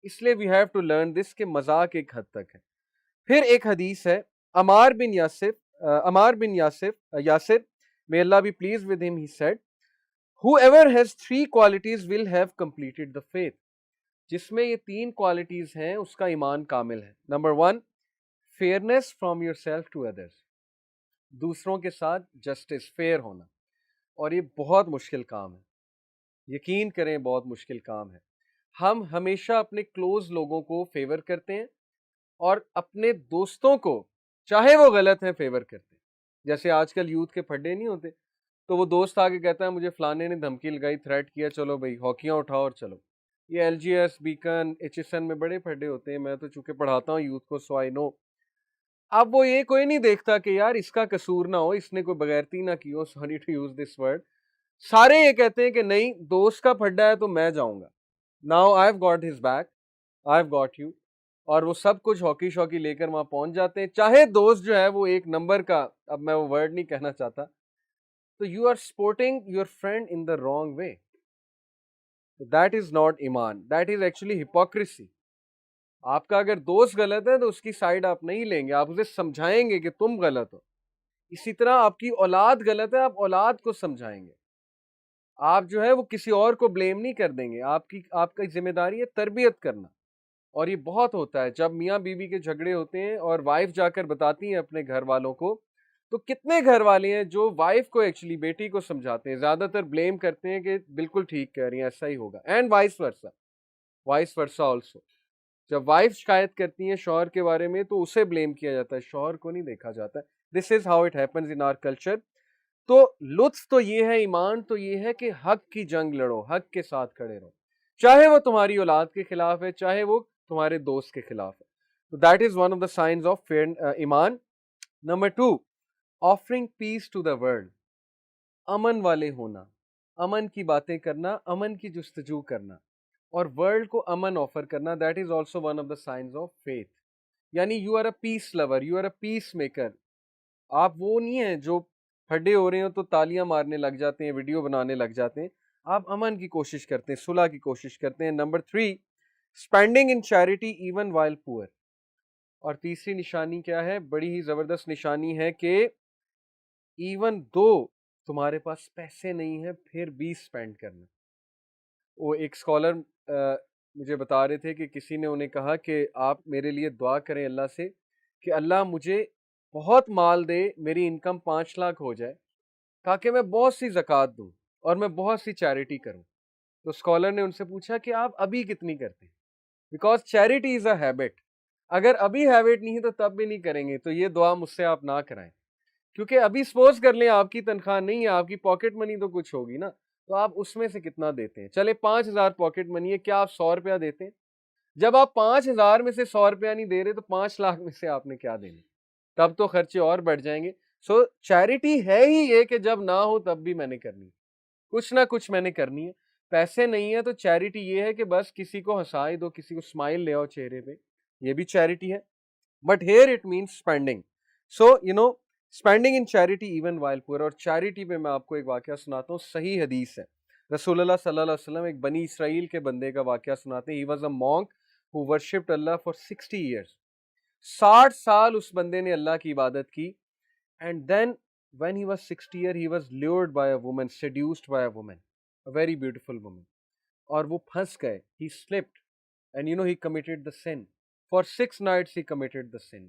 S1: اس لیے we have to learn this کہ مذاق ایک حد تک ہے. پھر ایک حدیث ہے, عمار بن Yasir, may Allah be pleased with him, he said, whoever has 3 qualities will have completed the faith. جس میں یہ 3 کوالٹیز ہیں اس کا ایمان کامل ہے. Number 1, fairness from yourself to others, دوسروں کے ساتھ جسٹس, فیئر ہونا. اور یہ بہت مشکل کام ہے, یقین کریں بہت مشکل کام ہے. ہم ہمیشہ اپنے کلوز لوگوں کو فیور کرتے ہیں اور اپنے دوستوں کو, چاہے وہ غلط ہیں, فیور کرتے ہیں. جیسے آج کل یوتھ کے پھڈے نہیں ہوتے, تو وہ دوست آگے کہتا ہے مجھے فلانے نے دھمکی لگائی, تھریٹ کیا, چلو بھائی ہاکیاں اٹھاؤ اور چلو. یہ L G S, Beacon, H S N میں بڑے پھڈے ہوتے ہیں, میں تو چونکہ پڑھاتا ہوں یوتھ کو سو آئی نو. اب وہ یہ کوئی نہیں دیکھتا کہ یار اس کا قصور نہ ہو, اس نے کوئی بغیرتی نہ کی ہو, sorry to use this word. سارے یہ کہتے ہیں کہ نہیں, دوست کا پھڈا ہے تو میں جاؤں گا, now I have got his back, I have got you. اور وہ سب کچھ ہاکی شاکی لے کر وہاں پہنچ جاتے ہیں, چاہے دوست جو ہے وہ ایک نمبر کا, اب میں وہ ورڈ نہیں کہنا چاہتا. تو you are supporting your friend in the wrong way. That is not ایمان, دیٹ از ایکچولی ہپوکریسی. آپ کا اگر دوست غلط ہے تو اس کی سائڈ آپ نہیں لیں گے, آپ اسے سمجھائیں گے کہ تم غلط ہو. اسی طرح آپ کی اولاد غلط ہے, آپ اولاد کو سمجھائیں گے. آپ جو ہے وہ کسی اور کو بلیم نہیں کر دیں گے, آپ کی ذمہ داری ہے تربیت کرنا. اور یہ بہت ہوتا ہے جب میاں بیوی کے جھگڑے ہوتے ہیں اور وائف جا کر بتاتی ہیں اپنے گھر والوں کو, تو کتنے گھر والے ہیں جو وائف کو ایکچولی بیٹی کو سمجھاتے ہیں, زیادہ تر بلیم کرتے ہیں کہ بالکل ٹھیک کہہ رہی ہیں, ایسا ہی ہوگا. And vice versa also. جب وائف شکایت کرتی ہیں شوہر کے بارے میں تو اسے بلیم کیا جاتا ہے, شوہر کو نہیں دیکھا جاتا. This is how it happens in our culture. تو لطف تو یہ ہے, ایمان تو یہ ہے کہ حق کی جنگ لڑو, حق کے ساتھ کھڑے رہو, چاہے وہ تمہاری اولاد کے خلاف ہے, چاہے وہ تمہارے دوست کے خلاف ہے. تو that is one of the signs of ایمان. Number 2, offering peace to the world. امن والے ہونا, امن کی باتیں کرنا, امن کی جستجو کرنا اور ورلڈ کو امن آفر کرنا, that is also one of the signs of faith. یعنی you are a peace lover, you are a peacemaker. آپ وہ نہیں ہیں جو پھڈے ہو رہے ہو تو تالیاں مارنے لگ جاتے ہیں, ویڈیو بنانے لگ جاتے ہیں. آپ امن کی کوشش کرتے ہیں, صلح کی کوشش کرتے ہیں. نمبر 3, اسپینڈنگ ان چیریٹی ایون وائل پور. اور تیسری نشانی کیا ہے, بڑی ہی زبردست نشانی ہے کہ ایون دو تمہارے پاس پیسے نہیں ہیں پھر بھی اسپینڈ کرنا. وہ ایک اسکالر مجھے بتا رہے تھے کہ کسی نے انہیں کہا کہ آپ میرے لیے دعا کریں اللہ سے کہ اللہ مجھے بہت مال دے, میری انکم 5 لاکھ ہو جائے تاکہ میں بہت سی زکوٰۃ دوں اور میں بہت سی چیریٹی کروں. تو اسکالر نے ان سے پوچھا کہ آپ ابھی کتنی کرتے ہیں, because charity is a habit. اگر ابھی ہیبٹ نہیں ہے تو تب بھی نہیں کریں گے. تو یہ دعا مجھ سے آپ نہ کرائیں, کیونکہ ابھی سپوز کر لیں آپ کی تنخواہ نہیں ہے, آپ کی پاکٹ منی تو کچھ ہوگی نا, تو آپ اس میں سے کتنا دیتے ہیں. چلے 5,000 پاکٹ منی ہے, کیا آپ 100 روپیہ دیتے ہیں؟ جب آپ 5,000 میں سے 100 روپیہ نہیں دے رہے تو 5 لاکھ میں سے آپ نے کیا دینے, تب تو خرچے اور بڑھ جائیں گے. سو چیریٹی ہے ہی یہ کہ جب نہ ہو تب بھی میں نے کرنی ہے, کچھ نہ کچھ میں نے کرنی ہے. پیسے نہیں ہے تو چیریٹی یہ ہے کہ بس کسی کو ہنسا ہی دو, کسی کو اسمائل لے آؤ چہرے پہ, یہ بھی چیریٹی ہے. But here it means spending. So spending in charity even while پور. اور چیریٹی پہ میں آپ کو ایک واقعہ سناتا ہوں, صحیح حدیث ہے. رسول اللہ صلی اللہ علیہ وسلم ایک بنی اسرائیل کے بندے کا واقعہ سناتے ہیں. He was a monk who worshipped Allah for 60 years. 60 سال اس بندے نے اللہ کی عبادت کی. And then when he was 60 years, he was lured by a woman, seduced by a woman, a very beautiful woman. اور وہ پھنس گئے. He slipped and he committed the sin. For 6 nights he committed the sin.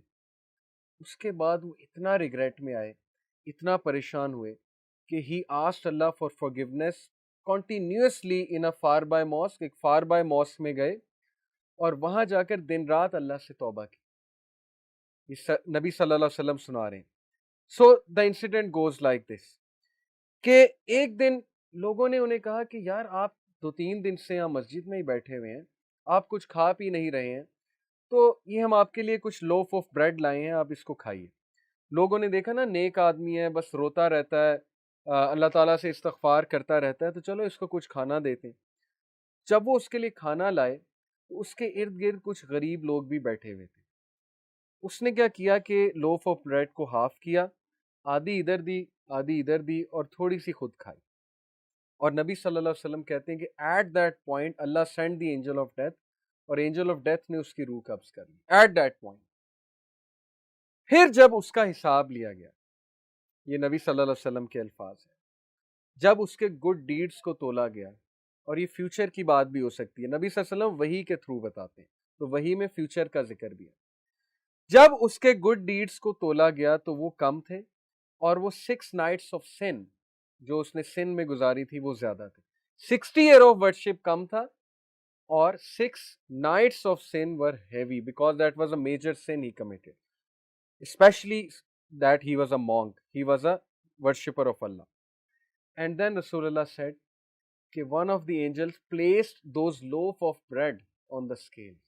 S1: اس کے بعد وہ اتنا regret میں آئے, اتنا پریشان ہوئے کہ he asked Allah for forgiveness continuously in a far by mosque. ایک far by mosque میں گئے اور وہاں جا کر دن رات اللہ سے توبہ کی. نبی صلی اللہ علیہ وسلم سنا رہے ہیں. So the incident goes like this کہ ایک دن لوگوں نے انہیں کہا کہ یار آپ 2-3 دن سے یہاں مسجد میں ہی بیٹھے ہوئے ہیں, آپ کچھ کھا پی نہیں رہے ہیں, تو یہ ہم آپ کے لیے کچھ لوف آف بریڈ لائے ہیں, آپ اس کو کھائیے. لوگوں نے دیکھا نا نیک آدمی ہے, بس روتا رہتا ہے, اللہ تعالیٰ سے استغفار کرتا رہتا ہے, تو چلو اس کو کچھ کھانا دیتے ہیں. جب وہ اس کے لیے کھانا لائے تو اس کے ارد گرد کچھ غریب لوگ بھی بیٹھے ہوئے تھے. اس نے کیا کیا کہ لوف آف بریڈ کو ہاف کیا, آدھی ادھر دی آدھی ادھر دی اور تھوڑی سی خود کھائی. اور نبی صلی اللہ علیہ وسلم کہتے ہیں کہ ایٹ دیٹ پوائنٹ اللہ send the angel of death, اور اینجل آف ڈیتھ نے اس کی روح قبض کر لی ایٹ دیٹ پوائنٹ. پھر جب اس کا حساب لیا گیا, یہ نبی صلی اللہ علیہ وسلم کے الفاظ ہیں, جب اس کے گڈ ڈیڈز کو تولا گیا, اور یہ فیوچر کی بات بھی ہو سکتی ہے, نبی صلی اللہ علیہ وسلم وحی کے تھرو بتاتے ہیں, تو وحی میں فیوچر کا ذکر بھی ہے. جب اس کے گڈ ڈیڈز کو تولا گیا تو وہ کم تھے, اور وہ 6 نائٹس آف سن جو اس نے سن میں گزاری تھی وہ زیادہ تھے. 60 ایئر آف ورشپ کم تھا, اور 6 nights of sin were heavy because that was a major sin he committed, especially that he was a monk, he was a worshipper of Allah. And then Rasulullah said that one of the angels placed those loaf of bread on the scales.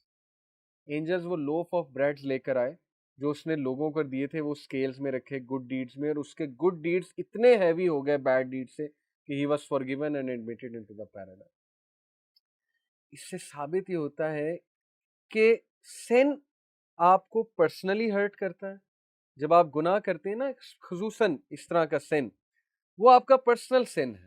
S1: Angels وہ loaf of bread لے کر آئے جو اس نے لوگوں کو دیے تھے, وہ scales میں رکھے good deeds میں, اور اس کے good deeds اتنے heavy ہو گئے bad deeds سے کہ he was forgiven and admitted into the paradise. اس سے ثابت یہ ہوتا ہے کہ سن آپ کو پرسنلی ہرٹ کرتا ہے. جب آپ گناہ کرتے ہیں نا, خصوصاً اس طرح کا سن, وہ آپ کا پرسنل سن ہے.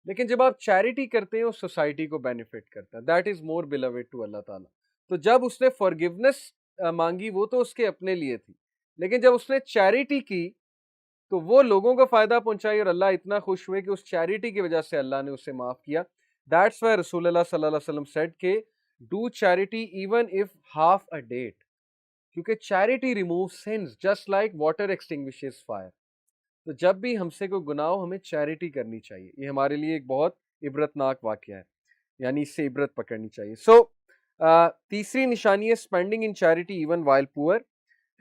S1: لیکن جب آپ چیریٹی کرتے ہیں وہ سوسائٹی کو بینیفٹ کرتا ہے. دیٹ از مور بیلوڈ ٹو اللہ تعالیٰ. تو جب اس نے فارگیونیس مانگی وہ تو اس کے اپنے لیے تھی, لیکن جب اس نے چیریٹی کی تو وہ لوگوں کو فائدہ پہنچائی, اور اللہ اتنا خوش ہوئے کہ اس چیریٹی کی وجہ سے اللہ نے اسے معاف کیا. That's why رسول اللہ صلی اللہ علیہ وسلم said کہ do charity even if half a date, کیونکہ charity removes sins just like water extinguishes fire. تو جب بھی ہم سے کوئی گناہ ہو ہمیں چیریٹی کرنی چاہیے. یہ ہمارے لیے ایک بہت عبرتناک واقعہ ہے, یعنی اس سے عبرت پکڑنی چاہیے. سو تیسری نشانی ہے اسپینڈنگ ان چیریٹی ایون وائل پور.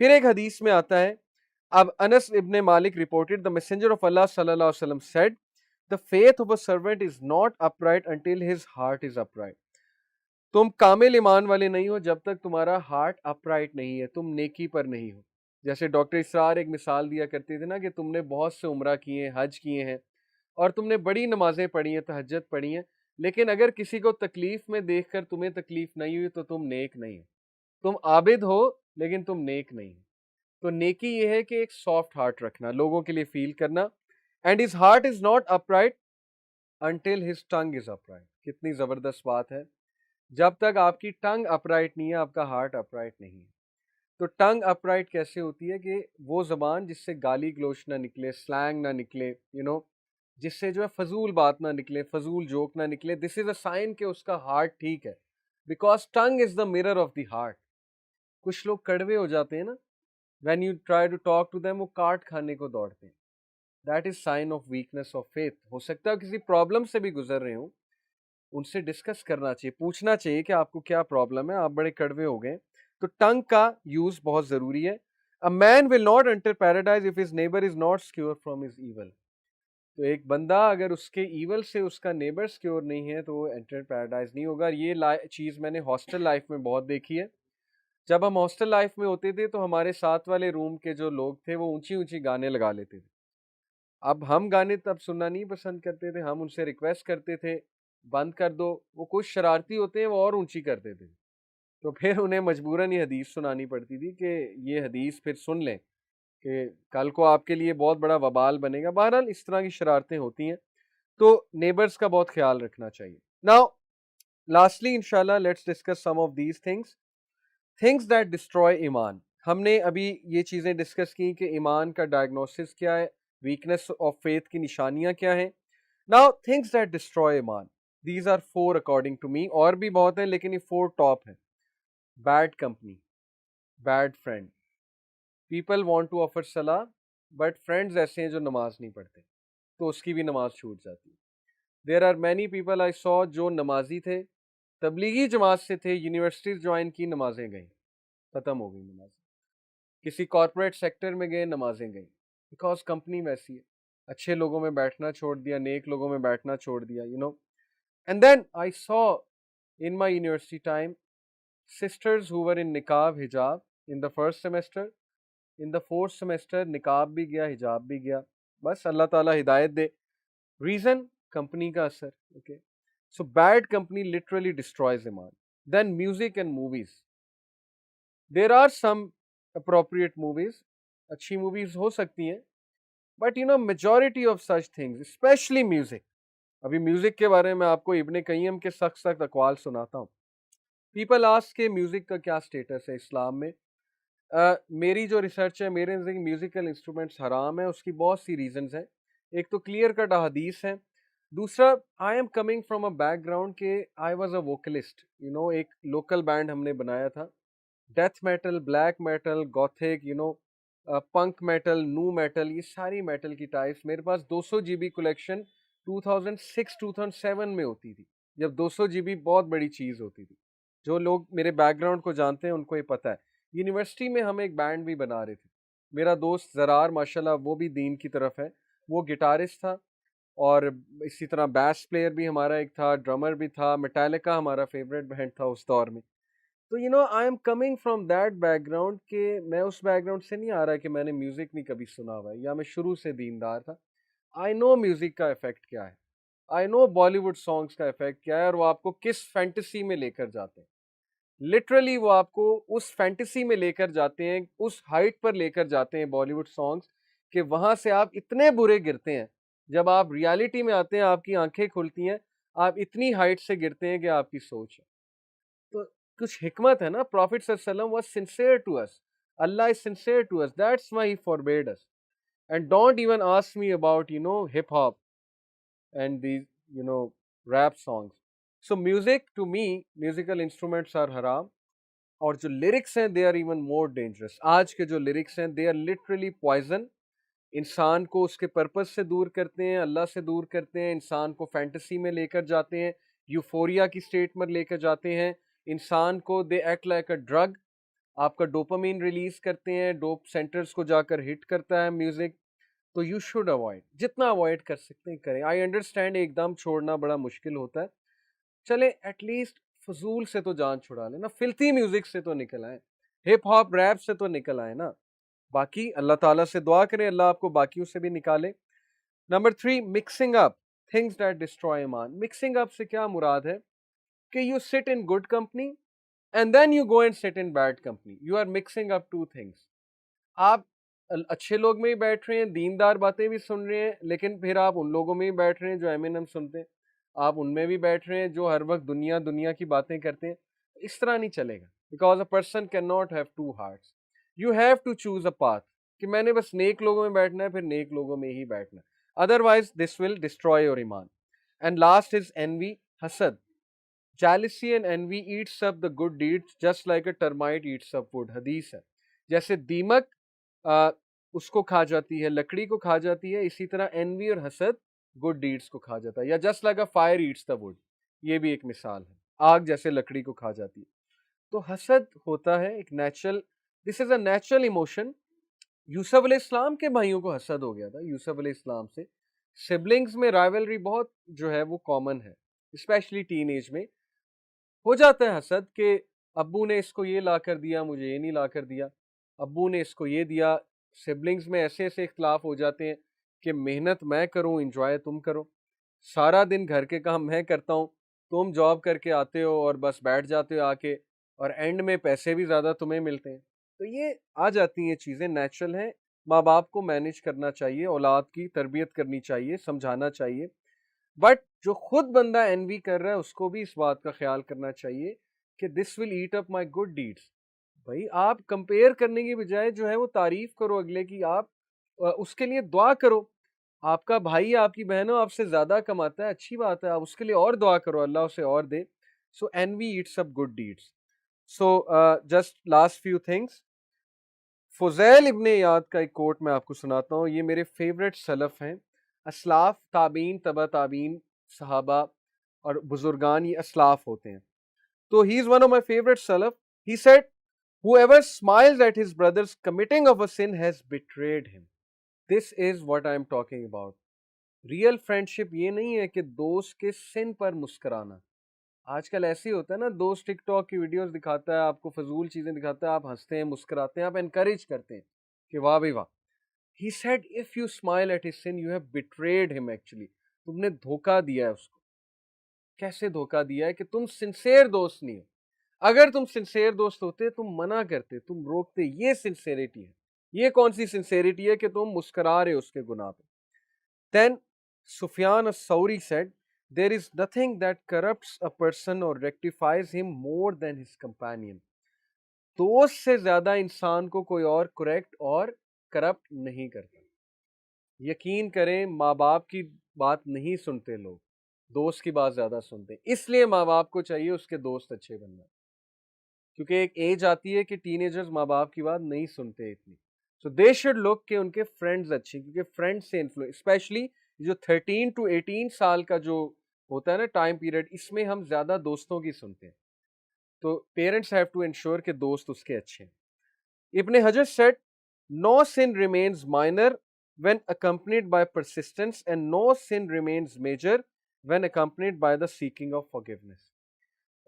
S1: پھر ایک حدیث میں آتا ہے, اب انس ابن مالک reported the messenger of Allah صلی اللہ علیہ وسلم said the faith of a servant is not upright until his heart is upright. تم کامل ایمان والے نہیں ہو جب تک تمہارا ہارٹ اپرائٹ نہیں ہے، تم نیکی پر نہیں ہو. جیسے ڈاکٹر اسرار ایک مثال دیا کرتے تھے نا کہ تم نے بہت سے عمرہ کیے ہیں، حج کیے ہیں، اور تم نے بڑی نمازیں پڑھی ہیں، تہجد پڑھی ہیں، لیکن اگر کسی کو تکلیف میں دیکھ کر تمہیں تکلیف نہیں ہوئی تو تم نیک نہیں ہو. تم عابد ہو لیکن تم نیک نہیں ہو. تو نیکی یہ ہے کہ ایک سافٹ ہارٹ رکھنا، لوگوں کے لیے فیل کرنا. And his heart is not upright until his tongue is upright. کتنی زبردست بات ہے. جب تک آپ کی ٹنگ اپرائٹ نہیں ہے آپ کا ہارٹ اپرائٹ نہیں ہے. تو ٹنگ اپرائٹ کیسے ہوتی ہے کہ وہ زبان جس سے گالی گلوچ نہ نکلے، سلینگ نہ نکلے، جس سے جو ہے فضول بات نہ نکلے، فضول جوک نہ نکلے. دس از اے سائن کہ اس کا ہارٹ ٹھیک ہے، because tongue is the mirror of the heart. کچھ لوگ کڑوے ہو جاتے ہیں نا، when you try to talk to them وہ کاٹ کھانے کو دوڑتے ہیں. That is sign of weakness of faith. ہو سکتا ہے کسی پرابلم سے بھی گزر رہے ہوں، ان سے ڈسکس کرنا چاہیے، پوچھنا چاہیے کہ آپ کو کیا پرابلم ہے، آپ بڑے کڑوے ہو گئے. تو ٹنگ کا یوز بہت ضروری ہے. A man will not enter paradise if his neighbor is not secure from his evil. تو ایک بندہ اگر اس کے ایول سے اس کا نیبر سیکیور نہیں ہے تو وہ انٹر پیراڈائز نہیں ہوگا. یہ چیز میں نے ہاسٹل لائف میں بہت دیکھی ہے. جب ہم ہاسٹل لائف میں ہوتے تھے تو ہمارے ساتھ والے روم کے جو لوگ تھے وہ اونچی اونچی گانے لگا لیتے تھے. اب ہم گانے تب سننا نہیں پسند کرتے تھے، ہم ان سے ریکویسٹ کرتے تھے بند کر دو. وہ کچھ شرارتی ہوتے ہیں وہ اور اونچی کرتے تھے، تو پھر انہیں مجبوراً یہ حدیث سنانی پڑتی تھی کہ یہ حدیث پھر سن لیں کہ کل کو آپ کے لیے بہت بڑا وبال بنے گا. بہرحال اس طرح کی شرارتیں ہوتی ہیں، تو نیبرز کا بہت خیال رکھنا چاہیے. ناؤ لاسٹلی انشاءاللہ let's discuss some of these things that destroy ایمان. ہم نے ابھی یہ چیزیں ڈسکس کی کہ ایمان کا ڈائگنوسس کیا ہے، ویکنیس آف فیتھ کی نشانیاں کیا ہیں. ناؤ تھنگس دیٹ ڈسٹروائے ایمان، these are 4 according to me. اور بھی بہت ہیں لیکن یہ 4 ٹاپ ہیں. Bad company, bad friend. People want to offer صلاح بٹ فرینڈز ایسے ہیں جو نماز نہیں پڑھتے تو اس کی بھی نماز چھوٹ جاتی ہے. There are many people I saw جو نمازی تھے، تبلیغی جماعت سے تھے، یونیورسٹیز جوائن کی، نمازیں گئیں، ختم ہو گئی نماز. کسی کارپوریٹ سیکٹر میں گئے، نمازیں گئیں، بیکاز کمپنی ویسی ہے. اچھے لوگوں میں بیٹھنا چھوڑ دیا، نیک لوگوں میں بیٹھنا چھوڑ دیا. And then I saw in my university time sisters who were in نقاب حجاب in the first semester. In the fourth semester نقاب بھی گیا، حجاب بھی گیا. بس اللہ تعالیٰ ہدایت دے. ریزن کمپنی کا اثر. Okay, so bad company literally destroys ایمان. Then music and movies. There are some appropriate movies. اچھی موویز ہو سکتی ہیں but majority of such things especially music. ابھی میوزک کے بارے میں آپ کو ابن قیم کے سخت سخت اقوال سناتا ہوں. پیپل آسک کہ میوزک کا کیا سٹیٹس ہے اسلام میں. میری جو ریسرچ ہے، میرے نزدیک میوزیکل انسٹرومنٹس حرام ہیں. اس کی بہت سی ریزنز ہیں. ایک تو کلیئر کٹ احادیث ہیں. دوسرا I am coming from a background کہ آئی واز اے ووکلسٹ. ایک لوکل بینڈ ہم نے بنایا تھا. Death metal, black metal, gothic, punk metal, nu metal, یہ ساری میٹل کی ٹائپس. میرے پاس 200 GB کلیکشن 2006-2007 میں ہوتی تھی، جب 200 GB بہت بڑی چیز ہوتی تھی. جو لوگ میرے بیک گراؤنڈ کو جانتے ہیں ان کو یہ پتہ ہے. یونیورسٹی میں ہم ایک بینڈ بھی بنا رہے تھے. میرا دوست زرار ماشاءاللہ وہ بھی دین کی طرف ہے، وہ گٹارسٹ تھا، اور اسی طرح بیس پلیئر بھی ہمارا ایک تھا، ڈرمر بھی تھا. میٹالکا ہمارا فیوریٹ بینڈ تھا اس دور میں. تو آئی am coming from that back ground کہ میں اس بیک گراؤنڈ سے نہیں آ رہا کہ میں نے میوزک نہیں کبھی سنا ہوا ہے یا میں شروع سے دیندار تھا. آئی نو میوزک کا افیکٹ کیا ہے، آئی نو بالی ووڈ سانگس کا افیکٹ کیا ہے، اور وہ آپ کو کس فینٹیسی میں لے کر جاتے ہیں. لٹرلی وہ آپ کو اس فینٹیسی میں لے کر جاتے ہیں، اس ہائٹ پر لے کر جاتے ہیں بالی ووڈ سانگس کہ وہاں سے آپ اتنے برے گرتے ہیں. جب آپ ریالٹی میں آتے ہیں آپ کی آنکھیں کھلتی ہیں، آپ اتنی ہائٹ سے گرتے ہیں کہ آپ کی سوچ ہے. تو کچھ حکمت ہے نا. پروفٹ صلی اللہ علیہ وسلم was sincere to us. Allah is sincere to us. That's why he forbade us. And don't even ask me about, hip hop and these, rap songs. So music, to me, musical instruments are haram. اور جو lyrics ہیں they are even more dangerous. آج کے جو lyrics ہیں they are literally poison. انسان کو اس کے پرپس سے دور کرتے ہیں، اللہ سے دور کرتے ہیں، انسان کو فینٹیسی میں لے کر جاتے ہیں، یوفوریا کی سٹیٹ میں لے کر جاتے ہیں. انسان کو they act like a drug. آپ کا ڈوپامین ریلیز کرتے ہیں، ڈوپ سینٹرز کو جا کر ہٹ کرتا ہے میوزک. تو یو شوڈ اوائڈ، جتنا اوائڈ کر سکتے ہیں کریں. آئی انڈرسٹینڈ ایک دم چھوڑنا بڑا مشکل ہوتا ہے. چلیں ایٹ لیسٹ فضول سے تو جان چھڑا لیں نا, فلتی میوزک سے تو نکل آئیں, ہپ ہاپ ریپ سے تو نکل آئے نا. باقی اللہ تعالیٰ سے دعا کریں اللہ آپ کو باقیوں سے بھی نکالے. Number 3, mixing up things that destroy ایمان. مکسنگ اپ سے کیا مراد ہے کہ you sit in good company and then you go and sit in bad company. You are mixing up two things. آپ اچھے لوگ میں ہی بیٹھ رہے ہیں, دیندار باتیں بھی سن رہے ہیں, لیکن پھر آپ ان لوگوں میں ہی بیٹھ رہے ہیں جو ایمینم سنتے ہیں, آپ ان میں بھی بیٹھ رہے ہیں جو ہر وقت دنیا کی باتیں کرتے ہیں. اس طرح نہیں چلے گا, because a person can not have two hearts. You have to choose a path کہ میں نے بس نیک لوگوں میں بیٹھنا ہے, پھر نیک لوگوں میں ہی بیٹھنا ہے, otherwise this will destroy your ایمان. اینڈ لاسٹ از envy, حسد. jealousy and envy eats up the good deeds just like a termite eats up wood. حدیث ہے, جیسے دیمک اس کو کھا جاتی ہے, لکڑی کو کھا جاتی ہے, اسی طرح envy اور حسد گڈ ڈیڈس کو کھا جاتا ہے. یا just like a fire eats the wood, یہ بھی ایک مثال ہے, آگ جیسے لکڑی کو کھا جاتی ہے. تو حسد ہوتا ہے ایک natural, this is a natural emotion. Yusuf علیہ السلام کے بھائیوں کو حسد ہو گیا تھا, یوسف علیہ السلام سے. سبلنگز میں رائیولری بہت جو ہے وہ کامن ہے, اسپیشلی ٹین ایج میں ہو جاتا ہے حسد کہ ابو نے اس کو یہ لا کر دیا, مجھے یہ نہیں لا کر دیا, ابو نے اس کو یہ دیا. سبلنگز میں ایسے ایسے اختلاف ہو جاتے ہیں کہ محنت میں کروں, انجوائے تم کرو. سارا دن گھر کے کام میں کرتا ہوں, تم جاب کر کے آتے ہو اور بس بیٹھ جاتے ہو آ کے, اور اینڈ میں پیسے بھی زیادہ تمہیں ملتے ہیں. تو یہ آ جاتی ہیں چیزیں, نیچرل ہیں. ماں باپ کو مینیج کرنا چاہیے, اولاد کی تربیت کرنی چاہیے, سمجھانا چاہیے. بٹ جو خود بندہ انوی کر رہا ہے اس کو بھی اس بات کا خیال کرنا چاہیے کہ this will eat up my good deeds. بھائی آپ کمپیئر کرنے کی بجائے جو ہے وہ تعریف کرو اگلے کی, آپ اس کے لیے دعا کرو. آپ کا بھائی آپ کی بہن آپ سے زیادہ کماتا ہے, اچھی بات ہے, آپ اس کے لیے اور دعا کرو, اللہ اسے اور دے. سو envy eats up good deeds. So just last few things. Fuzail ابن ایاد کا ایک کوٹ میں آپ کو سناتا ہوں, یہ میرے فیوریٹ سلف ہیں. اسلاف, تابعین, تبع تابعین, صحابہ اور بزرگان, یہ اسلاف ہوتے ہیں. تو he is one of my favorite salaf. He said, whoever smiles at his brother's committing of a sin has betrayed him. This is what I am talking about. Real friendship یہ نہیں ہے کہ دوست کے سن پر مسکرانا. آج کل ایسے ہی ہوتا ہے نا, دوست ٹک ٹاک کی ویڈیوز دکھاتا ہے, آپ کو فضول چیزیں دکھاتا ہے, آپ ہنستے ہیں, مسکراتے ہیں, آپ انکریج کرتے ہیں کہ واہ بھائی واہ. He said, if you smile at his sin, you have betrayed him actually. تم نے دھوکہ دیا ہے اس کو. کیسے دھوکہ دیا ہے کہ تم سنسیئر دوست نہیں ہو. اگر تم سنسیئر دوست ہوتے تم منع کرتے, تم روکتے. یہ سنسیئرٹی ہے. یہ کون سی سنسیئرٹی ہے کہ تم مسکرا رہے اس کے گناہ پہ. Then Sufyan as-Sawri said, there is nothing that corrupts a person or rectifies him more than his companion. دوست سے زیادہ انسان کو کوئی اور کریکٹ اور کرپٹ نہیں کرتا. یقین کریں ماں باپ کی بات نہیں سنتے لوگ, دوست کی بات زیادہ سنتے ہیں. اس لیے ماں باپ کو چاہیے اس کے دوست اچھے بننا, کیونکہ ایک ایج آتی ہے کہ ٹین ایجرز ماں باپ کی بات نہیں سنتے اتنی. سو دے شوڈ لک کہ ان کے فرینڈز اچھے, کیونکہ فرینڈ سے انفلوئنس, اسپیشلی جو 13 to 18 سال کا جو ہوتا ہے نا ٹائم پیریڈ, اس میں ہم زیادہ دوستوں کی سنتے ہیں. تو پیرنٹس ہیو ٹو انشور کہ دوست اس کے اچھے ہیں. ابن حجر sad, no sin remains minor when accompanied by persistence and no sin remains major when accompanied by the seeking of forgiveness.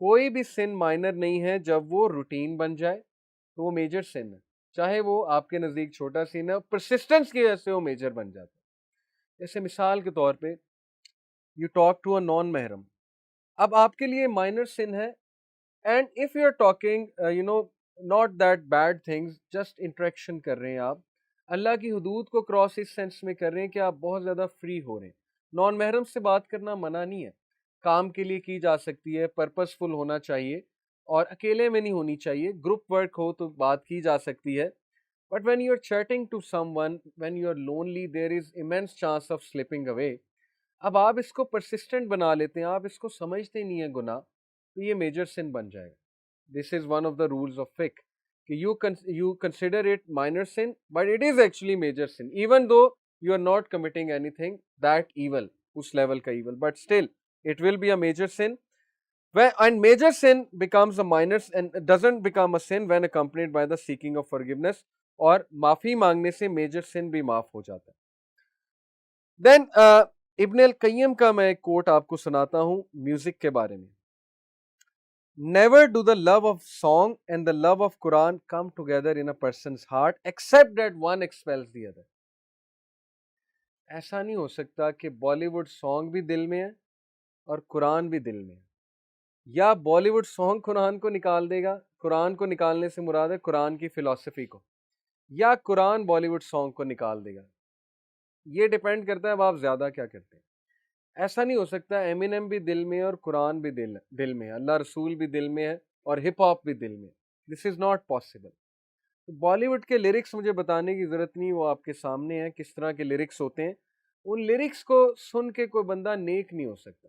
S1: کوئی بھی سن مائنر نہیں ہے جب وہ روٹین بن جائے تو وہ میجر سن ہے, چاہے وہ آپ کے نزدیک چھوٹا سن ہے, پرسسٹنس کی وجہ سے وہ میجر بن جاتا ہے. جیسے مثال کے طور پہ you talk to a non محرم, اب آپ کے لیے مائنر سن ہے, and if you are talking not that bad things, just interaction کر رہے ہیں آپ, اللہ کی حدود کو کراس اس سینس میں کر رہے ہیں کہ آپ بہت زیادہ فری ہو رہے ہیں. نان محرم سے بات کرنا منع نہیں ہے, کام کے لیے کی جا سکتی ہے, پرپز فل ہونا چاہیے, اور اکیلے میں نہیں ہونی چاہیے, گروپ ورک ہو تو بات کی جا سکتی ہے. But when you are chatting to someone, when you are lonely, there is immense chance of slipping away. اب آپ اس کو persistent بنا لیتے ہیں, آپ اس کو سمجھتے نہیں ہیں گناہ, تو یہ میجر سن بن جائے گا. This is one of the rules of fiqh. کہ you consider it minor sin, but it is actually major sin, even though you are not committing anything that evil, us level کا evil, but still it will be a major sin. And major sin becomes a minor and doesn't become a sin when accompanied by the seeking of forgiveness. اور معافی مانگنے سے major سن بھی معاف ہو جاتا ہے. دین ابن القیم کا میں ایک کوٹ آپ کو سناتا ہوں میوزک کے بارے میں. Never do the love of song and the love of Quran come together in a person's heart except that one expels the other. ایسا نہیں ہو سکتا کہ بالی ووڈ سانگ بھی دل میں ہے اور قرآن بھی دل میں ہے، یا بالی ووڈ سانگ قرآن کو نکال دے گا، قرآن کو نکالنے سے مراد ہے قرآن کی فلسفی کو، یا قرآن بالی ووڈ سانگ کو نکال دے گا. یہ ڈیپینڈ کرتا ہے اب آپ زیادہ کیا کرتے ہیں. ایسا نہیں ہو سکتا ایمینم بھی دل میں ہے اور قرآن بھی دل میں ہے، اللہ رسول بھی دل میں ہے اور ہپ ہاپ بھی دل میں ہے. This is not possible. Bollywood کے لیرکس مجھے بتانے کی ضرورت نہیں، وہ آپ کے سامنے ہیں کس طرح کے لیرکس ہوتے ہیں. ان لیرکس کو سن کے کوئی بندہ نیک نہیں ہو سکتا.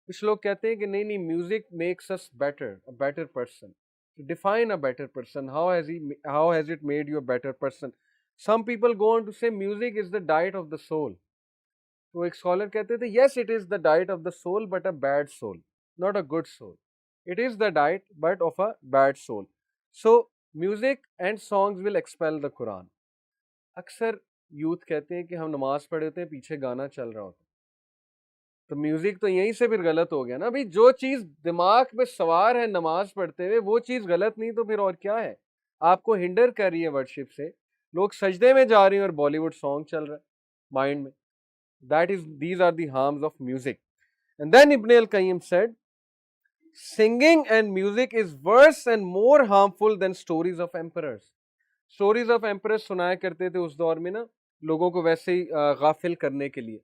S1: کچھ لوگ کہتے ہیں کہ نہیں نہیں، music makes us better person. Define a better person. How has it made you a better person. Some people go on to say music is the diet of the soul. تو ایک اسکالر کہتے تھے yes it is the diet of the soul but a bad soul, not a good soul. It is the diet but of a bad soul. So music and songs will expel دا قرآن. اکثر youth کہتے ہیں کہ ہم نماز پڑھے ہوتے ہیں پیچھے گانا چل رہا ہوتا ہے، تو میوزک تو یہیں سے پھر غلط ہو گیا نا. بھائی جو چیز دماغ پہ سوار ہے نماز پڑھتے ہوئے وہ چیز غلط نہیں تو پھر اور کیا ہے؟ آپ کو ہنڈر کر رہی ہے ورشپ سے. لوگ سجدے میں جا رہے ہیں اور بالی ووڈ سانگ چل رہا ہے مائنڈ میں. These are the harms of music. And then Ibn al-Qayyim said, singing and music is worse and more harmful than stories of emperors. Stories of emperors سنایا کرتے تھے اس دور میں نا لوگوں کو ویسے ہی غافل کرنے کے لیے.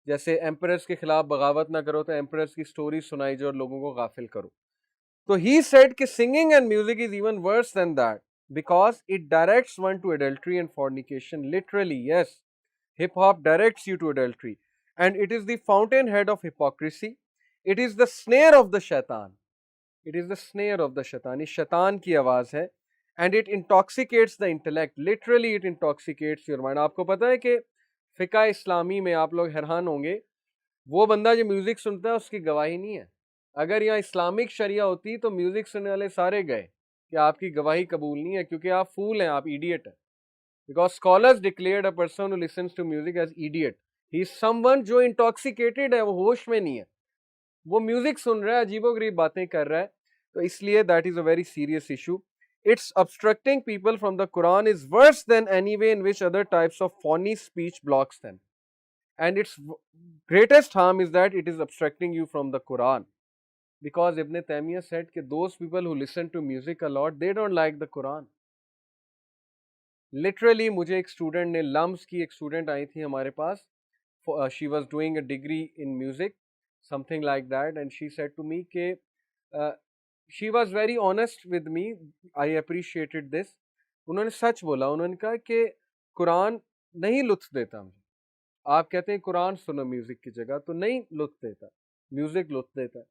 S1: جیسے ایمپررز کے خلاف بغاوت نہ کرو تو ایمپررز کی سٹوری سنائی جو اور لوگوں کو غافل کرو. تو he said کہ singing and music is even worse than that because it directs one to adultery and fornication. Literally, yes. Hip hop directs you to adultery and it is the fountainhead of hypocrisy. It is the snare of the shaitan. It is the snare of the shaitan. یہ شیطان کی آواز ہے. And it intoxicates the intellect. Literally it intoxicates your mind. آپ کو پتا ہے کہ فقہ اسلامی میں آپ لوگ حیران ہوں گے وہ بندہ جو میوزک سنتا ہے اس کی گواہی نہیں ہے. اگر یہاں اسلامک شریعہ ہوتی تو میوزک سننے والے سارے گئے کہ آپ کی گواہی قبول نہیں ہے کیونکہ آپ فول ہیں، آپ ایڈیٹ ہیں. Because scholars declared a person who listens to music as idiot. He is someone جو intoxicated ہے، وہ ہوش میں نہیں ہے، وہ میوزک سن رہا ہے، عجیب و غریب باتیں کر رہا ہے. تو اس لیے that is a very serious issue. It's obstructing people from the Quran is worse than any way in which other types of phony speech blocks them. And its greatest harm is that it is obstructing you from the Quran. Because Ibn Taymiyyah said that those people who listen to music a lot, they don't like the Quran. Literally مجھے ایک student نے لمس کی ایک student آئی تھی ہمارے پاس. She was doing a degree in music something like that and she said to me کہ she was very honest with me. I appreciated this. انہوں نے سچ بولا. انہوں نے کہا کہ قرآن نہیں لطف دیتا مجھے. آپ کہتے ہیں قرآن سنو میوزک کی جگہ، تو نہیں لطف دیتا، میوزک لطف دیتا ہے.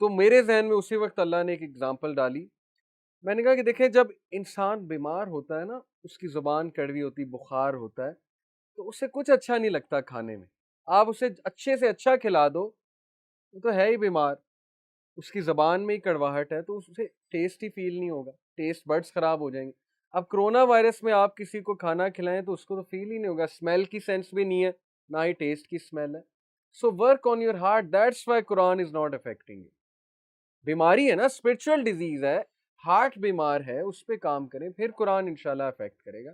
S1: تو میرے ذہن میں اسی وقت اللہ نے ایک ایگزامپل ڈالی. میں نے کہا کہ دیکھیں جب انسان بیمار ہوتا ہے نا، اس کی زبان کڑوی ہوتی، بخار ہوتا ہے، تو اسے کچھ اچھا نہیں لگتا کھانے میں. آپ اسے اچھے سے اچھا کھلا دو، وہ تو ہے ہی بیمار، اس کی زبان میں ہی کڑواہٹ ہے تو اسے ٹیسٹ ہی فیل نہیں ہوگا، ٹیسٹ بڈس خراب ہو جائیں گے. اب کرونا وائرس میں آپ کسی کو کھانا کھلائیں تو اس کو تو فیل ہی نہیں ہوگا، اسمیل کی سینس بھی نہیں ہے، نہ ہی ٹیسٹ کی اسمیل ہے. So work on your heart. That's why Quran is not affecting you. بیماری ہے نا، اسپرچل ڈیزیز ہے، ہارٹ بیمار ہے، اس پہ کام کریں، پھر قرآن انشاءاللہ افیکٹ کرے گا.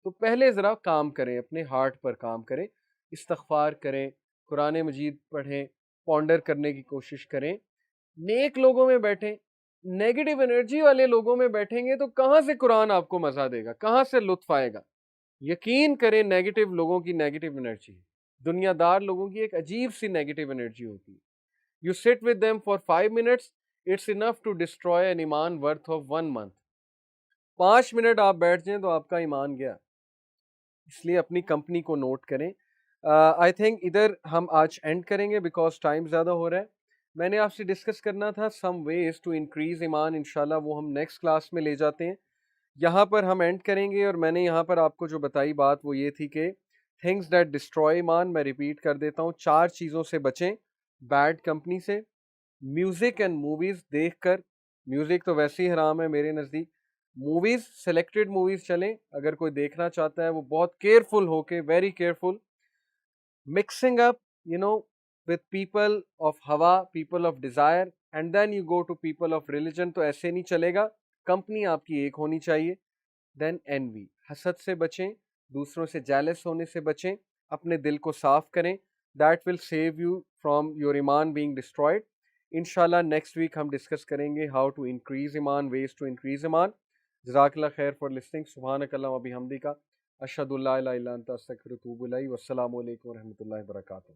S1: تو پہلے ذرا کام کریں، اپنے ہارٹ پر کام کریں، استغفار کریں، قرآن مجید پڑھیں، پونڈر کرنے کی کوشش کریں. نیک لوگوں میں بیٹھیں. نیگیٹو انرجی والے لوگوں میں بیٹھیں گے تو کہاں سے قرآن آپ کو مزہ دے گا، کہاں سے لطف آئے گا؟ یقین کریں نیگیٹو لوگوں کی نیگیٹو انرجی، دنیا دار لوگوں کی ایک عجیب سی نیگیٹو انرجی ہوتی ہے. You sit with them for 5 minutes, it's enough to destroy an ایمان worth of 1 month. 5 منٹ آپ بیٹھ جائیں تو آپ کا ایمان گیا. اس لیے اپنی کمپنی کو نوٹ کریں. آئی تھنک ادھر ہم آج اینڈ کریں گے بیکاز ٹائم زیادہ ہو رہا ہے. میں نے آپ سے ڈسکس کرنا تھا سم ویز ٹو انکریز ایمان، انشاءاللہ وہ ہم نیکسٹ کلاس میں لے جاتے ہیں. یہاں پر ہم اینڈ کریں گے. اور میں نے یہاں پر آپ کو جو بتائی بات وہ یہ تھی کہ تھنگس دیٹ ڈسٹروائے ایمان، میں ریپیٹ کر دیتا ہوں، 4 چیزوں سے بچیں. بیڈ کمپنی سے، میوزک اینڈ موویز دیکھ کر، میوزک تو ویسے ہی حرام ہے میرے نزدیک. موویز سلیکٹڈ موویز چلیں، اگر کوئی دیکھنا چاہتا ہے وہ بہت کیئرفل ہو کے، very careful. Mixing up with people of hawa, people of desire, and then you go to people of religion. تو ایسے نہیں چلے گا. کمپنی آپ کی ایک ہونی چاہیے. دین envy, حسد سے بچیں, دوسروں سے جیلس ہونے سے بچیں, اپنے دل کو صاف کریں. That will save you from your ایمان بینگ ڈسٹرائڈ. انشاءاللہ نیکسٹ ویک ہم ڈسکس کریں گے ہاؤ ٹو انکریز ایمان, ویز ٹو انکریز ایمان. جزاک اللہ خیر فار لسننگ. سبحانک اللہم و بحمدک, اشہد ان لا الہ الا انت استغفرک و اتوب الیک. والسلام علیکم و رحمۃ اللہ وبرکاتہ.